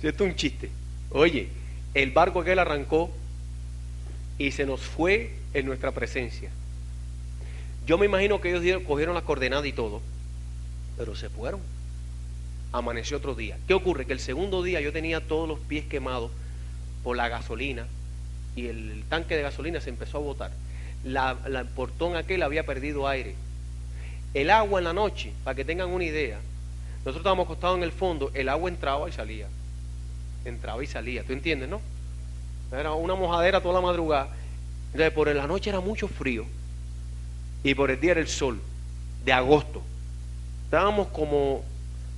Speaker 1: Si esto es un chiste. Oye, el barco aquel arrancó y se nos fue en nuestra presencia. Yo me imagino que ellos cogieron las coordenadas y todo, pero se fueron. Amaneció otro día. ¿Qué ocurre? Que el segundo día yo tenía todos los pies quemados por la gasolina y el tanque de gasolina se empezó a botar. El portón aquel había perdido aire. El agua en la noche, para que tengan una idea, nosotros estábamos acostados en el fondo, el agua entraba y salía. Entraba y salía, ¿tú entiendes, no? Era una mojadera toda la madrugada. Entonces, por la noche era mucho frío y por el día era el sol de agosto. Estábamos como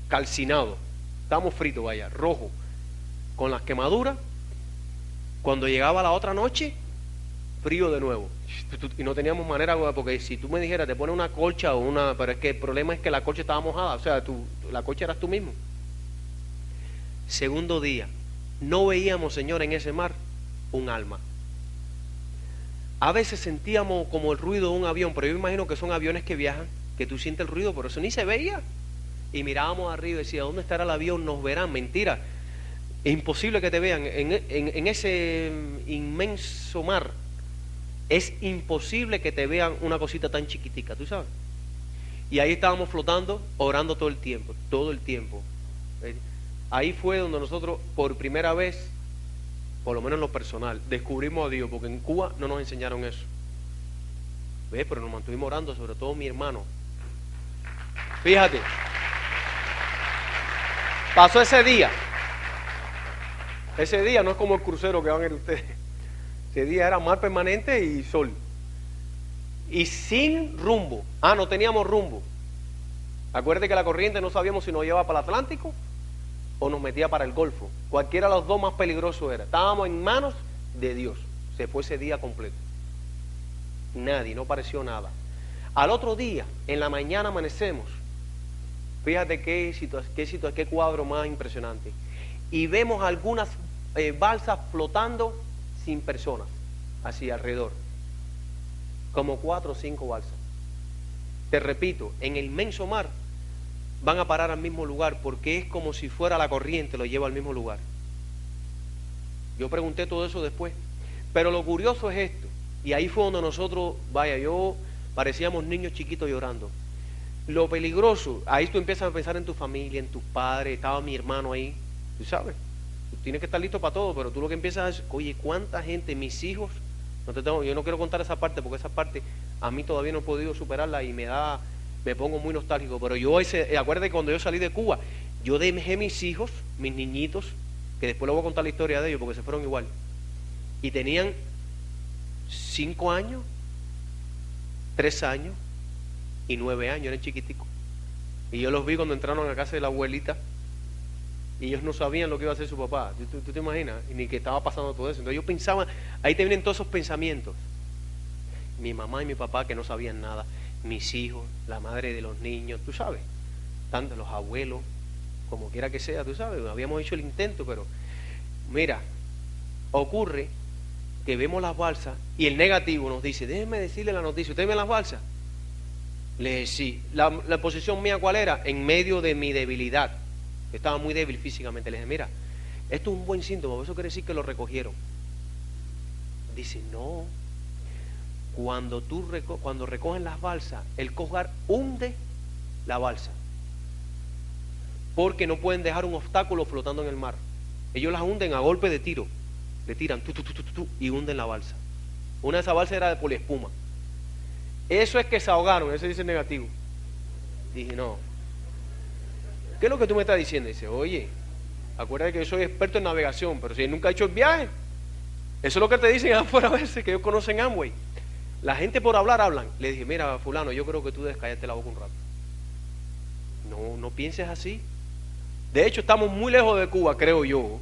Speaker 1: calcinados, estábamos fritos, vaya, rojos, con las quemaduras. Cuando llegaba la otra noche, frío de nuevo. Y no teníamos manera, porque si tú me dijeras, te pones una colcha o una... Pero es que el problema es que la colcha estaba mojada, o sea, la colcha eras tú mismo. Segundo día, no veíamos, Señor, en ese mar un alma. A veces sentíamos como el ruido de un avión, pero yo me imagino que son aviones que viajan, que tú sientes el ruido, pero eso ni se veía. Y mirábamos arriba y decía, ¿dónde estará el avión? Nos verán. Mentira, es imposible que te vean en ese inmenso mar. Es imposible que te vean una cosita tan chiquitica, ¿tú sabes? Y ahí estábamos flotando, orando todo el tiempo, todo el tiempo. Ahí fue donde nosotros, por primera vez, por lo menos en lo personal, descubrimos a Dios, porque en Cuba no nos enseñaron eso. ¿Ves? Pero nos mantuvimos orando, sobre todo mi hermano. Fíjate, pasó ese día. Ese día no es como el crucero que van a ir ustedes. Ese día era mar permanente y sol. Y sin rumbo. No teníamos rumbo. Acuérdate que la corriente no sabíamos si nos llevaba para el Atlántico o nos metía para el Golfo. Cualquiera de los dos más peligrosos era. Estábamos en manos de Dios. Se fue ese día completo. Nadie, no pareció nada. Al otro día, en la mañana amanecemos. Fíjate qué cuadro más impresionante. Y vemos algunas balsas flotando sin personas, así alrededor. Como 4 o 5 balsas. Te repito, en el inmenso mar van a parar al mismo lugar porque es como si fuera la corriente, lo lleva al mismo lugar. Yo pregunté todo eso después. Pero lo curioso es esto. Y ahí fue donde nosotros, parecíamos niños chiquitos llorando. Lo peligroso, ahí tú empiezas a pensar en tu familia, en tus padres. Estaba mi hermano ahí, tú sabes. Tú tienes que estar listo para todo, pero tú lo que empiezas es, oye, ¿cuánta gente, mis hijos? Yo no quiero contar esa parte, porque esa parte a mí todavía no he podido superarla y me pongo muy nostálgico. Pero acuérdate que cuando yo salí de Cuba, yo dejé mis hijos, mis niñitos, que después les voy a contar la historia de ellos, porque se fueron igual. Y tenían 5 años, 3 años y 9 años, eran chiquiticos. Y yo los vi cuando entraron a la casa de la abuelita. Y ellos no sabían lo que iba a hacer su papá. ¿Tú te imaginas? Ni que estaba pasando todo eso. Entonces yo pensaba, ahí te vienen todos esos pensamientos. Mi mamá y mi papá que no sabían nada. Mis hijos, la madre de los niños, tú sabes. Tanto los abuelos, como quiera que sea, tú sabes. Habíamos hecho el intento, pero mira, ocurre que vemos las balsas y el negativo nos dice, déjenme decirle la noticia, ¿ustedes ven las balsas? Le dije, sí. La posición mía, ¿cuál era? En medio de mi debilidad. Estaba muy débil físicamente. Le dije, mira, esto es un buen síntoma, eso quiere decir que lo recogieron. Dice, no. Cuando recogen las balsas, el cojar hunde la balsa. Porque no pueden dejar un obstáculo flotando en el mar. Ellos las hunden a golpe de tiro. Le tiran y hunden la balsa. Una de esas balsas era de poliespuma. Eso es que se ahogaron, eso dice negativo. Dije, no. ¿Qué es lo que tú me estás diciendo? Dice, oye, acuérdate que yo soy experto en navegación, pero si nunca he hecho el viaje, eso es lo que te dicen afuera a veces, que ellos conocen Amway. La gente por hablar hablan. Le dije, mira, fulano, yo creo que tú debes callarte la boca un rato. No pienses así. De hecho, estamos muy lejos de Cuba, creo yo.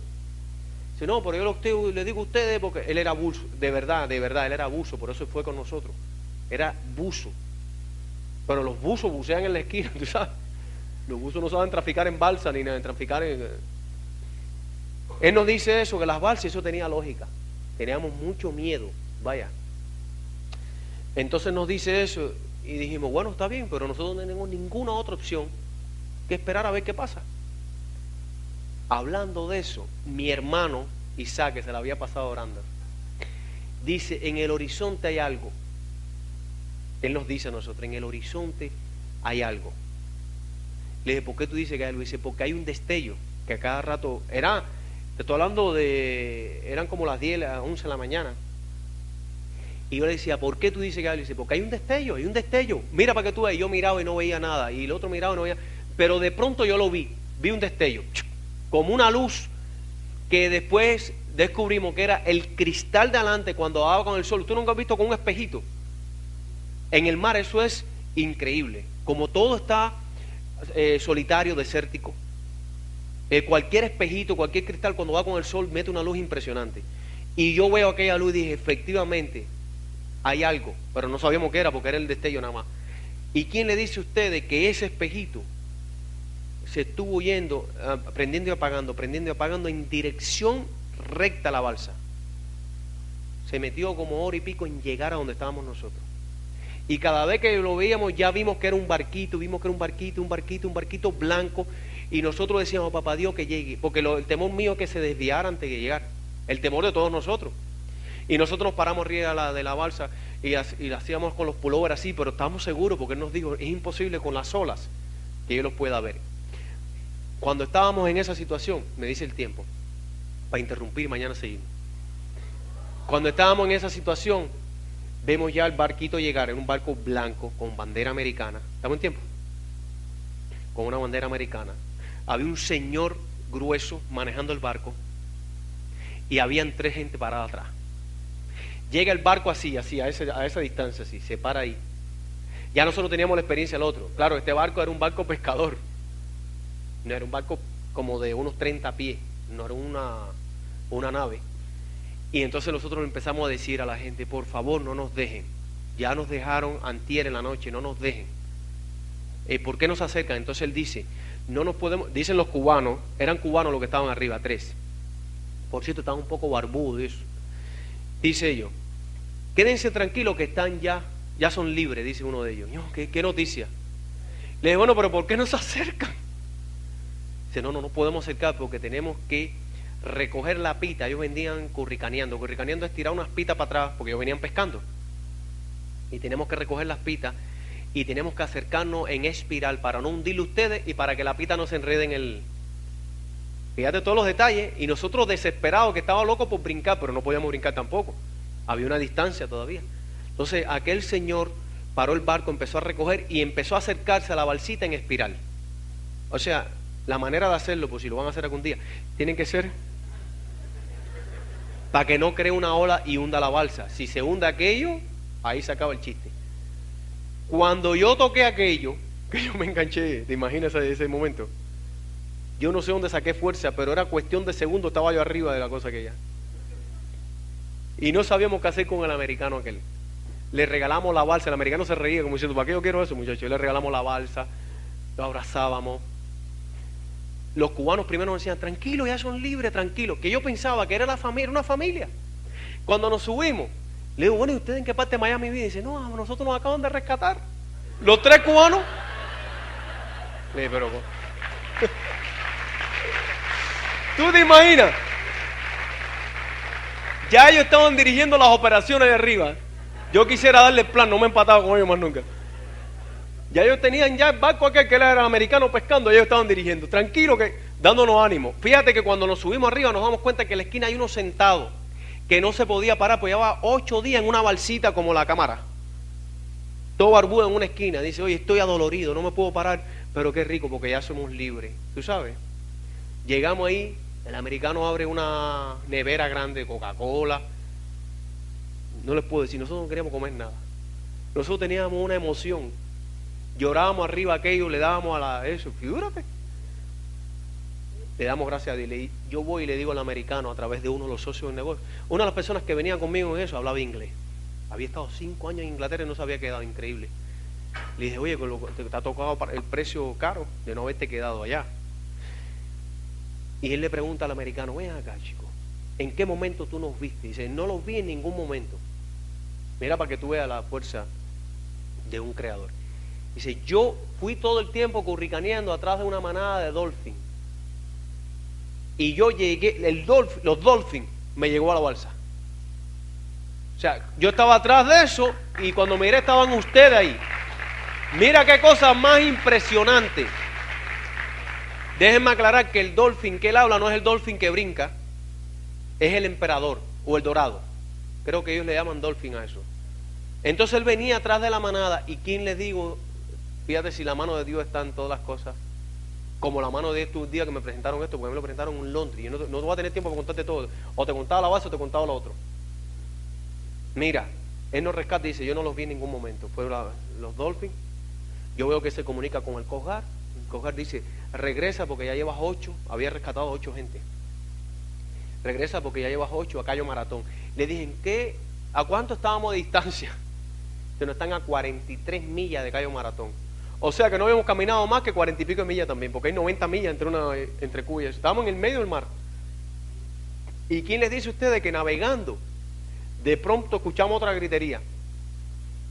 Speaker 1: Dice, no, pero yo le digo a ustedes porque él era buzo, de verdad, él era buzo, por eso fue con nosotros. Era buzo. Pero los buzos bucean en la esquina, tú sabes. Los buzos no saben traficar en balsa ni nada, traficar en... Él nos dice eso, que las balsas, eso tenía lógica. Teníamos mucho miedo, vaya. Entonces nos dice eso y dijimos, bueno, está bien, pero nosotros no tenemos ninguna otra opción que esperar a ver qué pasa. Hablando de eso, mi hermano Isaac, que se la había pasado orando, dice, en el horizonte hay algo. Él nos dice a nosotros, en el horizonte hay algo. Le dije, ¿por qué tú dices que hay algo? Dice, porque hay un destello, que a cada rato, te estoy hablando eran como las 10, las 11 de la mañana. Y yo le decía, ¿por qué tú dices que hay algo? Dice, porque hay un destello. Mira para que tú veas. Y yo miraba y no veía nada. Y el otro miraba y no veía. Pero de pronto yo lo vi un destello. Como una luz que después descubrimos que era el cristal de adelante cuando daba con el sol. ¿Tú nunca has visto con un espejito? En el mar eso es increíble. Como todo está solitario, desértico. Cualquier espejito, cualquier cristal cuando va con el sol mete una luz impresionante. Y yo veo aquella luz y dije, efectivamente, hay algo. Pero no sabíamos qué era porque era el destello nada más. ¿Y quién le dice a ustedes que ese espejito se estuvo yendo, prendiendo y apagando en dirección recta a la balsa? Se metió como hora y pico en llegar a donde estábamos nosotros. Y cada vez que lo veíamos ya vimos que era un barquito, un barquito blanco. Y nosotros decíamos, papá Dios, que llegue. Porque el temor mío es que se desviara antes de llegar. El temor de todos nosotros. Y nosotros nos paramos arriba de la balsa y la hacíamos con los pullovers así, pero estábamos seguros porque Él nos dijo, es imposible con las olas que yo los pueda ver. Cuando estábamos en esa situación, me dice el tiempo, para interrumpir, mañana seguimos. Cuando estábamos en esa situación, vemos ya el barquito llegar, en un barco blanco con bandera americana. ¿Estamos en tiempo? Con una bandera americana. Había un señor grueso manejando el barco y habían 3 gente parada atrás. Llega el barco así, a esa distancia, así, se para ahí. Ya nosotros teníamos la experiencia del otro. Claro, este barco era un barco pescador. No era un barco como de unos 30 pies, no era una nave. Y entonces nosotros empezamos a decir a la gente, por favor, no nos dejen. Ya nos dejaron antier en la noche, no nos dejen. ¿Por qué nos acercan? Entonces él dice, no nos podemos, dicen los cubanos, eran cubanos los que estaban arriba, 3. Por cierto, estaban un poco barbudos eso. Dice ellos, quédense tranquilos que están ya son libres, dice uno de ellos. ¿Qué noticia? Le digo, bueno, pero ¿por qué no se acercan? Dice, no podemos acercar porque tenemos que recoger la pita. Ellos vendían curricaneando. Curricaneando es tirar unas pitas para atrás porque ellos venían pescando. Y tenemos que recoger las pitas y tenemos que acercarnos en espiral para no hundirle ustedes y para que la pita no se enrede en el... Fíjate todos los detalles. Y nosotros desesperados, que estábamos locos por brincar, pero no podíamos brincar tampoco. Había una distancia todavía. Entonces aquel señor paró el barco, empezó a recoger y empezó a acercarse a la balsita en espiral. O sea, la manera de hacerlo, pues si lo van a hacer algún día, tienen que ser para que no cree una ola y hunda la balsa. Si se hunda aquello, ahí se acaba el chiste. Cuando yo toqué aquello, que yo me enganché, ¿te imaginas ese momento? Yo no sé dónde saqué fuerza, pero era cuestión de segundos, estaba yo arriba de la cosa aquella. Y no sabíamos qué hacer con el americano aquel. Le regalamos la balsa, el americano se reía como diciendo, ¿para qué yo quiero eso, muchachos? Le regalamos la balsa, lo abrazábamos. Los cubanos primero nos decían, tranquilos, ya son libres, tranquilos. Que yo pensaba que era la familia, una familia. Cuando nos subimos, le digo, bueno, ¿y ustedes en qué parte de Miami viven? Y dice, no, nosotros nos acaban de rescatar. Los 3 cubanos. Le dije, pero... ¿Tú te imaginas? Ya ellos estaban dirigiendo las operaciones de arriba. Yo quisiera darle el plan, no me he empatado con ellos más nunca. Ya ellos tenían ya el barco aquel que era el americano pescando, ellos estaban dirigiendo, tranquilo, que dándonos ánimo. Fíjate que cuando nos subimos arriba nos damos cuenta que en la esquina hay uno sentado, que no se podía parar, pues llevaba 8 días en una balsita como la cámara. Todo barbudo en una esquina, dice, oye, estoy adolorido, no me puedo parar, pero qué rico, porque ya somos libres. ¿Tú sabes? Llegamos ahí, el americano abre una nevera grande, Coca-Cola. No les puedo decir, nosotros no queríamos comer nada. Nosotros teníamos una emoción. Llorábamos arriba aquello, le dábamos eso, figúrate. Le damos gracias a Dios. Yo voy y le digo al americano a través de uno de los socios del negocio. Una de las personas que venía conmigo en eso hablaba inglés. Había estado 5 años en Inglaterra y no se había quedado, increíble. Le dije, oye, te ha tocado el precio caro de no haberte quedado allá. Y él le pregunta al americano, ven acá, chico, ¿en qué momento tú nos viste? Dice, no los vi en ningún momento. Mira para que tú veas la fuerza de un creador. Dice, yo fui todo el tiempo curricaneando atrás de una manada de dolphins. Y yo llegué, los dolphins me llegó a la balsa. O sea, yo estaba atrás de eso y cuando miré estaban ustedes ahí. Mira qué cosa más impresionante. Déjenme aclarar que el dolphin que él habla no es el dolphin que brinca, es el emperador o el dorado. Creo que ellos le llaman dolphin a eso. Entonces él venía atrás de la manada y ¿quién les digo? Fíjate si la mano de Dios está en todas las cosas. Como la mano de estos días que me presentaron esto, porque me lo presentaron en Londres. Y no voy a tener tiempo para contarte todo. O te contaba la base o te contaba lo otro. Mira, él nos rescata y dice, yo no los vi en ningún momento. Fueron los dolphins. Yo veo que se comunica con el Coast Guard. El Coast Guard dice, regresa porque ya llevas 8. Había rescatado 8 gente. Regresa porque ya llevas 8 a Cayo Maratón. Le dije, ¿a cuánto estábamos de distancia? Que no están a 43 millas de Cayo Maratón. O sea que no habíamos caminado más que 40 y pico de millas también, porque hay 90 millas entre Cuba y eso. Estábamos en el medio del mar. ¿Y quién les dice a ustedes que navegando, de pronto escuchamos otra gritería?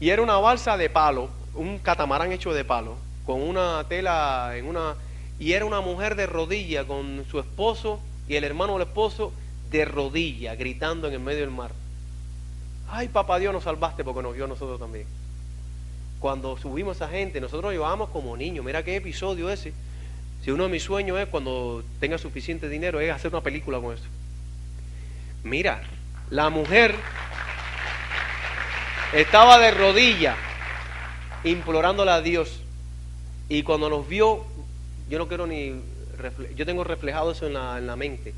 Speaker 1: Y era una balsa de palo, un catamarán hecho de palo, con una tela y era una mujer de rodilla con su esposo y el hermano del esposo de rodilla, gritando en el medio del mar. Ay, papá Dios, nos salvaste porque nos vio a nosotros también. Cuando subimos a esa gente, nosotros nos llevábamos como niños. Mira qué episodio ese. Si uno de mis sueños es, cuando tenga suficiente dinero, es hacer una película con eso. Mira, la mujer estaba de rodillas implorándole a Dios, y cuando nos vio, yo no quiero ni yo tengo reflejado eso en la mente,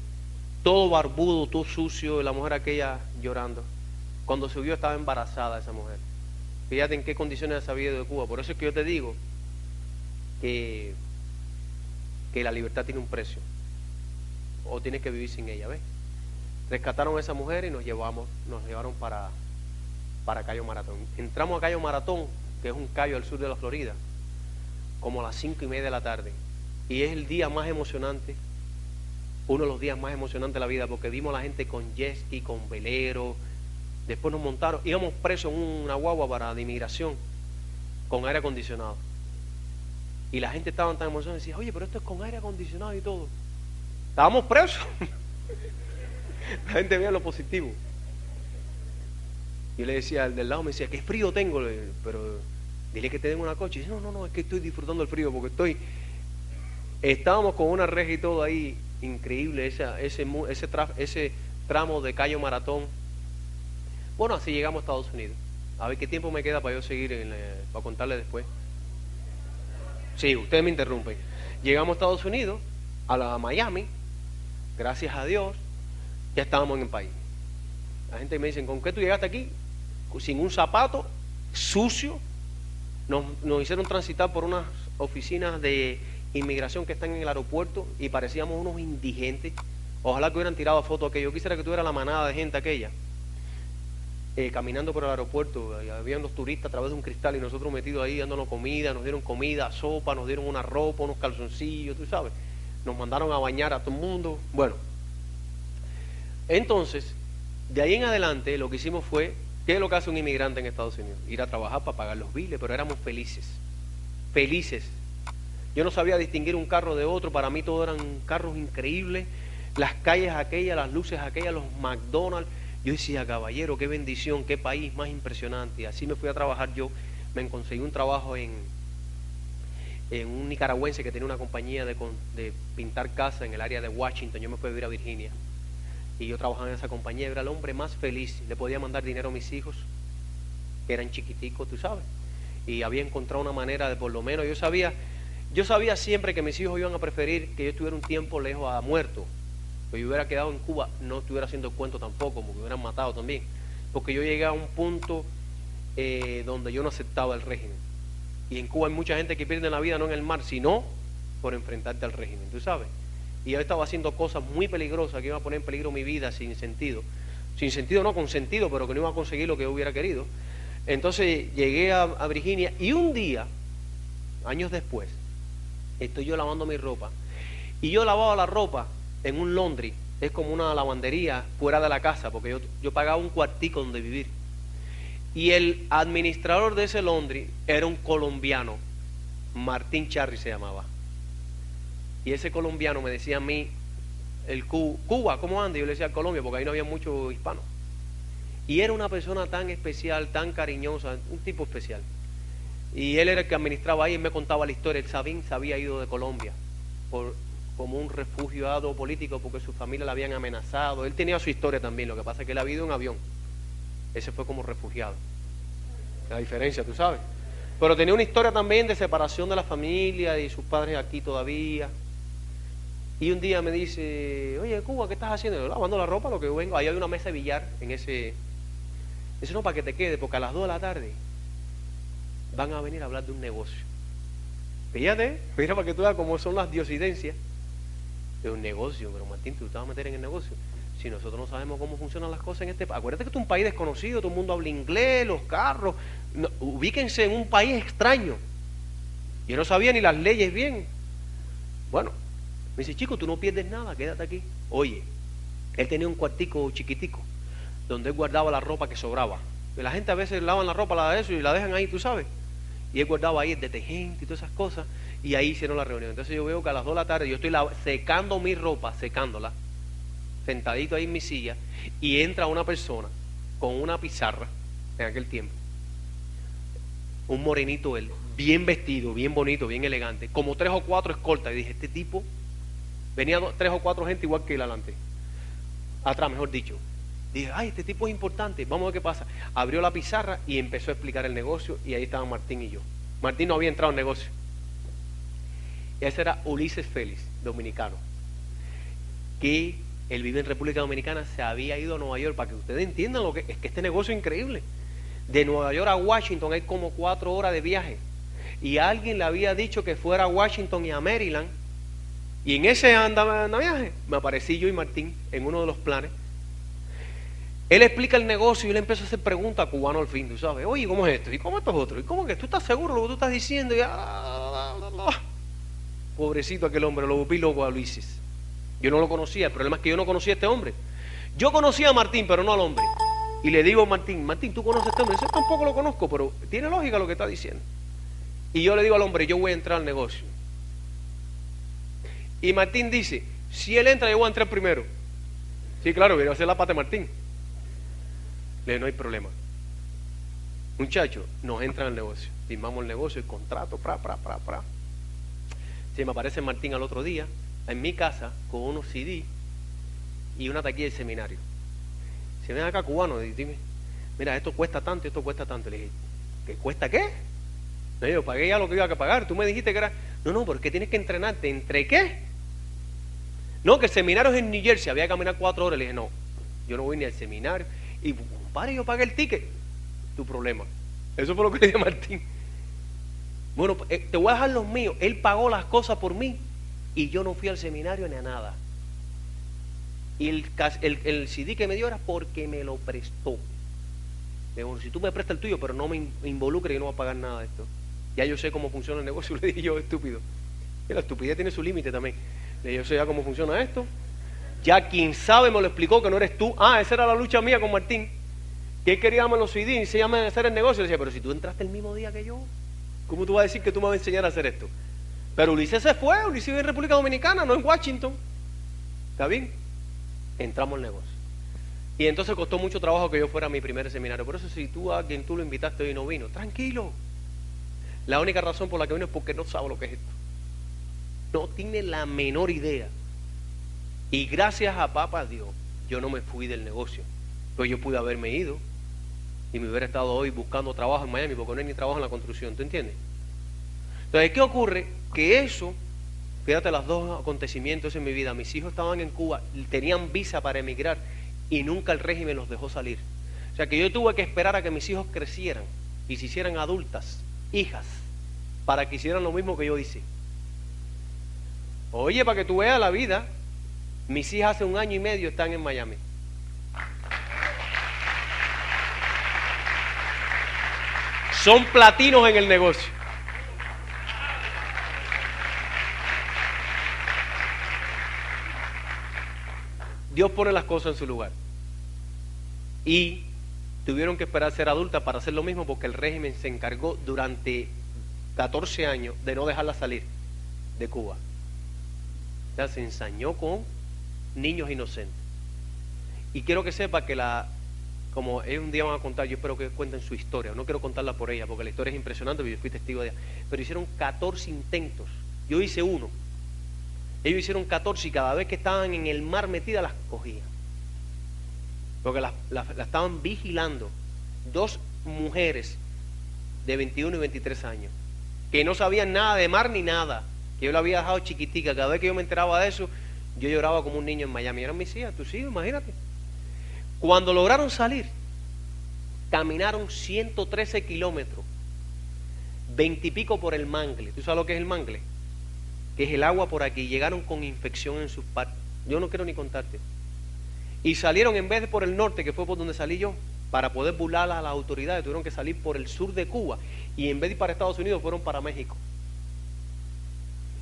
Speaker 1: todo barbudo, todo sucio, la mujer aquella llorando. Cuando se vio, estaba embarazada esa mujer. Fíjate en qué condiciones se había ido de Cuba. Por eso es que yo te digo que la libertad tiene un precio, o tienes que vivir sin ella, ¿ves? Rescataron a esa mujer y nos llevaron para Cayo Maratón. Entramos a Cayo Maratón, que es un callo al sur de la Florida, como a las 5:30 de la tarde. Y es el día más emocionante, uno de los días más emocionantes de la vida, porque vimos a la gente con jet ski, con velero. Después nos montaron, íbamos presos en una guagua de inmigración, con aire acondicionado. Y la gente estaba tan emocionada, decía, oye, pero esto es con aire acondicionado y todo. Estábamos presos. La gente veía lo positivo. Yo le decía al del lado, me decía, qué frío tengo, pero dile que te den una coche. Y dice, no, es que estoy disfrutando el frío, porque estábamos con una reja y todo ahí, increíble, ese tramo de Cayo Maratón. Bueno, así llegamos a Estados Unidos. A ver qué tiempo me queda para yo seguir, para contarle después. Sí, ustedes me interrumpen. Llegamos a Estados Unidos, a Miami, gracias a Dios, ya estábamos en el país. La gente me dice, ¿con qué tú llegaste aquí? Sin un zapato, sucio. Nos hicieron transitar por unas oficinas de inmigración que están en el aeropuerto y parecíamos unos indigentes. Ojalá que hubieran tirado fotos aquello. Yo quisiera que tuviera la manada de gente aquella caminando por el aeropuerto. Había unos turistas a través de un cristal y nosotros metidos ahí dándonos comida. Nos dieron comida, sopa, nos dieron una ropa, unos calzoncillos, tú sabes. Nos mandaron a bañar a todo el mundo. Bueno, entonces, de ahí en adelante lo que hicimos fue, ¿qué es lo que hace un inmigrante en Estados Unidos? Ir a trabajar para pagar los biles, pero éramos felices. Felices. Yo no sabía distinguir un carro de otro, para mí todos eran carros increíbles, las calles aquellas, las luces aquellas, los McDonald's. Yo decía, caballero, qué bendición, qué país más impresionante. Y así me fui a trabajar yo. Me conseguí un trabajo en un nicaragüense que tenía una compañía de pintar casas en el área de Washington. Yo me fui a vivir a Virginia. Y yo trabajaba en esa compañía, era el hombre más feliz. Le podía mandar dinero a mis hijos, que eran chiquiticos, tú sabes. Y había encontrado una manera de, por lo menos, yo sabía siempre que mis hijos iban a preferir que yo estuviera un tiempo lejos a muerto. Que yo hubiera quedado en Cuba, no estuviera haciendo cuento tampoco, porque me hubieran matado también. Porque yo llegué a un punto donde yo no aceptaba el régimen. Y en Cuba hay mucha gente que pierde la vida no en el mar, sino por enfrentarte al régimen, tú sabes. Y yo estaba haciendo cosas muy peligrosas que iban a poner en peligro mi vida sin sentido. Sin sentido no, con sentido, pero que no iba a conseguir lo que yo hubiera querido. Entonces llegué a Virginia y un día, años después, estoy yo lavando mi ropa. Y yo lavaba la ropa en un laundry, es como una lavandería fuera de la casa, porque yo pagaba un cuartico donde vivir. Y el administrador de ese laundry era un colombiano, Martín Charri se llamaba. Y ese colombiano me decía a mí, Cuba, ¿cómo anda? Yo le decía Colombia, porque ahí no había muchos hispanos. Y era una persona tan especial, tan cariñosa, un tipo especial. Y él era el que administraba ahí y me contaba la historia. El Sabín se había ido de Colombia como un refugiado político porque su familia la habían amenazado. Él tenía su historia también, lo que pasa es que él había ido en avión. Ese fue como refugiado. La diferencia, tú sabes. Pero tenía una historia también de separación de la familia y sus padres aquí todavía. Y un día me dice, oye, Cuba, ¿qué estás haciendo? Yo, lavando la ropa, lo que vengo. Ahí hay una mesa de billar en ese. Dice, no, para que te quede, porque a las 2 de la tarde van a venir a hablar de un negocio. Fíjate, mira para que tú veas cómo son las diosidencias de un negocio. Pero Martín, tú te vas a meter en el negocio. Si nosotros no sabemos cómo funcionan las cosas en este país. Acuérdate que esto es un país desconocido, todo el mundo habla inglés, los carros. No, ubíquense en un país extraño. Yo no sabía ni las leyes bien. Bueno, me dice, chico, tú no pierdes nada, quédate aquí. Oye, él tenía un cuartico chiquitico donde él guardaba la ropa que sobraba. Y la gente a veces lavan la ropa, la de eso y la dejan ahí, tú sabes. Y él guardaba ahí el detergente y todas esas cosas. Y ahí hicieron la reunión. Entonces yo veo que a las 2 de la tarde yo estoy secando mi ropa, secándola, sentadito ahí en mi silla, y entra una persona con una pizarra en aquel tiempo. Un morenito él, bien vestido, bien bonito, bien elegante, como 3 o 4 escoltas. Y dije, este tipo, venía 3 o 4 gente igual que él adelante, atrás mejor dicho. Dije, ay, este tipo es importante, vamos a ver qué pasa. Abrió la pizarra y empezó a explicar el negocio, y ahí estaban Martín y yo. Martín no había entrado en negocio. Y ese era Ulises Félix, dominicano, que él vive en República Dominicana, se había ido a Nueva York. Para que ustedes entiendan lo que es, que este negocio es increíble. De Nueva York a Washington hay como 4 horas de viaje, y alguien le había dicho que fuera a Washington y a Maryland, y en ese viaje me aparecí yo y Martín en uno de los planes. Él explica el negocio y él empieza a hacer preguntas a cubano al fin, tú sabes, oye, ¿cómo es esto? ¿Y cómo esto es otro? ¿Y cómo que tú estás seguro de lo que tú estás diciendo? Y pobrecito aquel hombre, lo vi loco a Luises. Yo no lo conocía, el problema es que yo no conocía a este hombre. Yo conocía a Martín, pero no al hombre. Y le digo a Martín, Martín, ¿tú conoces a este hombre? Yo tampoco lo conozco, pero tiene lógica lo que está diciendo. Y yo le digo al hombre, yo voy a entrar al negocio. Y Martín dice, si él entra, yo voy a entrar primero. Sí, claro, voy a hacer la pata de Martín. Le digo, no hay problema. Muchachos, nos entran al negocio. Firmamos el negocio, el contrato, Sí, me aparece Martín al otro día, en mi casa, con unos CD y una taquilla de seminario. Se ven acá, cubano, dime, mira, esto cuesta tanto, esto cuesta tanto. Le dije, ¿qué cuesta qué? No, yo pagué ya lo que iba a pagar. Tú me dijiste que era, no, pero es que tienes que entrenarte. ¿Entre qué? No, que el seminario es en New Jersey, había que caminar 4 horas. Le dije, no, yo no voy ni al seminario. Y compadre, yo pagué el ticket. Tu problema. Eso fue lo que le dije a Martín. Bueno, te voy a dejar los míos. Él pagó las cosas por mí y yo no fui al seminario ni a nada. Y el CD que me dio era porque me lo prestó. Le digo, bueno, si tú me prestas el tuyo, pero no me involucres, yo no voy a pagar nada de esto. Ya yo sé cómo funciona el negocio. Le dije yo, estúpido. Y la estupidez tiene su límite también. Le dije, yo sé ya cómo funciona esto. Ya quien sabe me lo explicó, que no eres tú. Ah, esa era la lucha mía con Martín, que él quería darme los CD y se llama hacer el negocio. Le decía, pero si tú entraste el mismo día que yo, ¿cómo tú vas a decir que tú me vas a enseñar a hacer esto? Pero Ulises se fue, Ulises vive en República Dominicana, no en Washington. ¿Está bien? Entramos al negocio. Y entonces costó mucho trabajo que yo fuera a mi primer seminario. Por eso si tú a quien tú lo invitaste hoy no vino, tranquilo. La única razón por la que vino es porque no sabe lo que es esto. No tiene la menor idea. Y gracias a papá Dios, yo no me fui del negocio. Pues yo pude haberme ido y me hubiera estado hoy buscando trabajo en Miami, porque no hay ni trabajo en la construcción, ¿tú entiendes? Entonces, ¿qué ocurre? Que eso, fíjate los dos acontecimientos en mi vida. Mis hijos estaban en Cuba, tenían visa para emigrar y nunca el régimen los dejó salir. O sea que yo tuve que esperar a que mis hijos crecieran y se hicieran adultas, hijas, para que hicieran lo mismo que yo hice. Oye, para que tú veas la vida, mis hijas hace 1 año y medio están en Miami. Son platinos en el negocio. Dios pone las cosas en su lugar. Y tuvieron que esperar a ser adultas para hacer lo mismo, porque el régimen se encargó durante 14 años de no dejarla salir de Cuba. O sea, se ensañó con niños inocentes. Y quiero que sepa que como ellos un día van a contar, yo espero que cuenten su historia. No quiero contarla por ella, porque la historia es impresionante, porque yo fui testigo de ella. Pero hicieron 14 intentos. Yo hice 1. Ellos hicieron 14 y cada vez que estaban en el mar metidas las cogían. Porque la estaban vigilando. 2 mujeres de 21 y 23 años, que no sabían nada de mar ni nada, que yo la había dejado chiquitica. Cada vez que yo me enteraba de eso, yo lloraba como un niño en Miami. Eran mis hijas, tus hijos, imagínate. Cuando lograron salir, caminaron 113 kilómetros, 20 y pico por el mangle. ¿Tú sabes lo que es el mangle? Que es el agua por aquí. Llegaron con infección en sus partes. Yo no quiero ni contarte. Y salieron, en vez de por el norte, que fue por donde salí yo, para poder burlar a las autoridades, tuvieron que salir por el sur de Cuba. Y en vez de ir para Estados Unidos, fueron para México.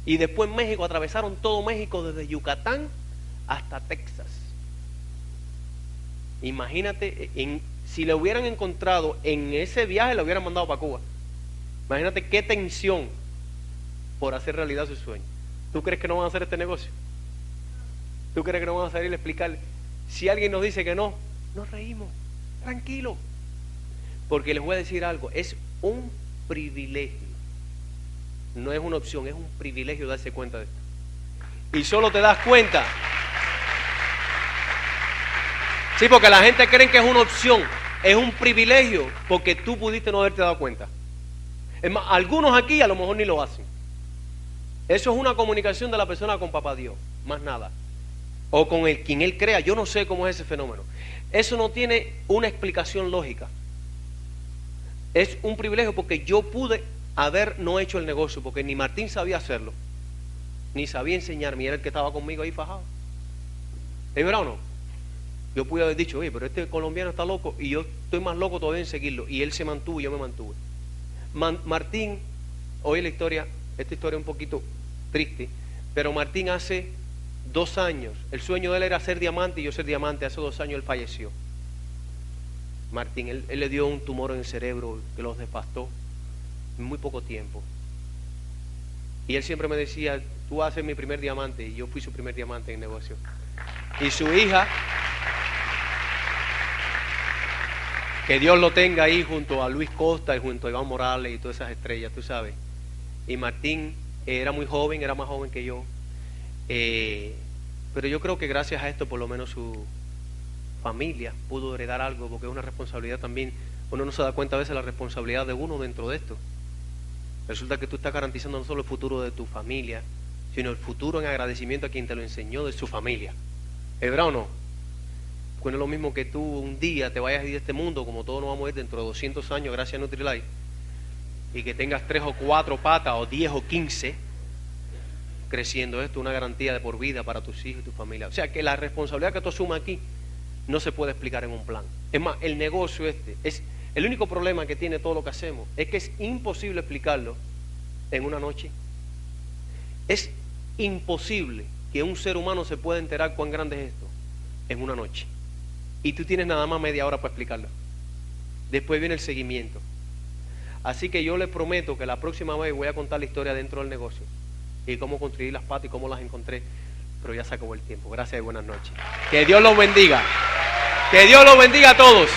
Speaker 1: Y después en México atravesaron todo México, desde Yucatán hasta Texas. Imagínate, si le hubieran encontrado en ese viaje, le hubieran mandado para Cuba. Imagínate qué tensión por hacer realidad su sueño. ¿Tú crees que no van a hacer este negocio? ¿Tú crees que no van a salir a explicarle? Si alguien nos dice que no, nos reímos. Tranquilo. Porque les voy a decir algo, es un privilegio. No es una opción, es un privilegio darse cuenta de esto. Y solo te das cuenta. Sí, porque la gente cree que es una opción, es un privilegio, porque tú pudiste no haberte dado cuenta. Es más, algunos aquí a lo mejor ni lo hacen. Eso es una comunicación de la persona con papá Dios, más nada. O con el quien él crea, yo no sé cómo es ese fenómeno. Eso no tiene una explicación lógica. Es un privilegio porque yo pude haber no hecho el negocio, porque ni Martín sabía hacerlo, ni sabía enseñarme, y era el que estaba conmigo ahí fajado. ¿Es verdad o no? Yo pude haber dicho, oye, pero este colombiano está loco, y yo estoy más loco todavía en seguirlo, y él se mantuvo y yo me mantuve. Martín, oye la historia, esta historia es un poquito triste, pero Martín hace 2 años, el sueño de él era ser diamante y yo ser diamante, hace 2 años él falleció. Martín, él le dio un tumor en el cerebro que los devastó en muy poco tiempo. Y él siempre me decía, tú vas a ser mi primer diamante, y yo fui su primer diamante en el negocio. Y su hija, que Dios lo tenga ahí junto a Luis Costa y junto a Iván Morales y todas esas estrellas, tú sabes. Y Martín era muy joven, era más joven que yo. Pero yo creo que gracias a esto por lo menos su familia pudo heredar algo, porque es una responsabilidad también. Uno no se da cuenta a veces de la responsabilidad de uno dentro de esto. Resulta que tú estás garantizando no solo el futuro de tu familia, sino el futuro en agradecimiento a quien te lo enseñó de su familia. ¿Es verdad o no? Porque no es lo mismo que tú un día te vayas a ir de este mundo, como todos nos vamos a ir dentro de 200 años gracias a Nutrilite, y que tengas 3 o 4 patas o 10 o 15 creciendo. Esto es una garantía de por vida para tus hijos y tu familia. O sea que la responsabilidad que tú asumas aquí no se puede explicar en un plan. Es más, el negocio es el único problema que tiene todo lo que hacemos, es que es imposible explicarlo en una noche. Es imposible que un ser humano se pueda enterar cuán grande es esto en una noche. Y tú tienes nada más media hora para explicarlo. Después viene el seguimiento. Así que yo les prometo que la próxima vez voy a contar la historia dentro del negocio y cómo construir las patas y cómo las encontré. Pero ya se acabó el tiempo. Gracias y buenas noches. Que Dios los bendiga. Que Dios los bendiga a todos.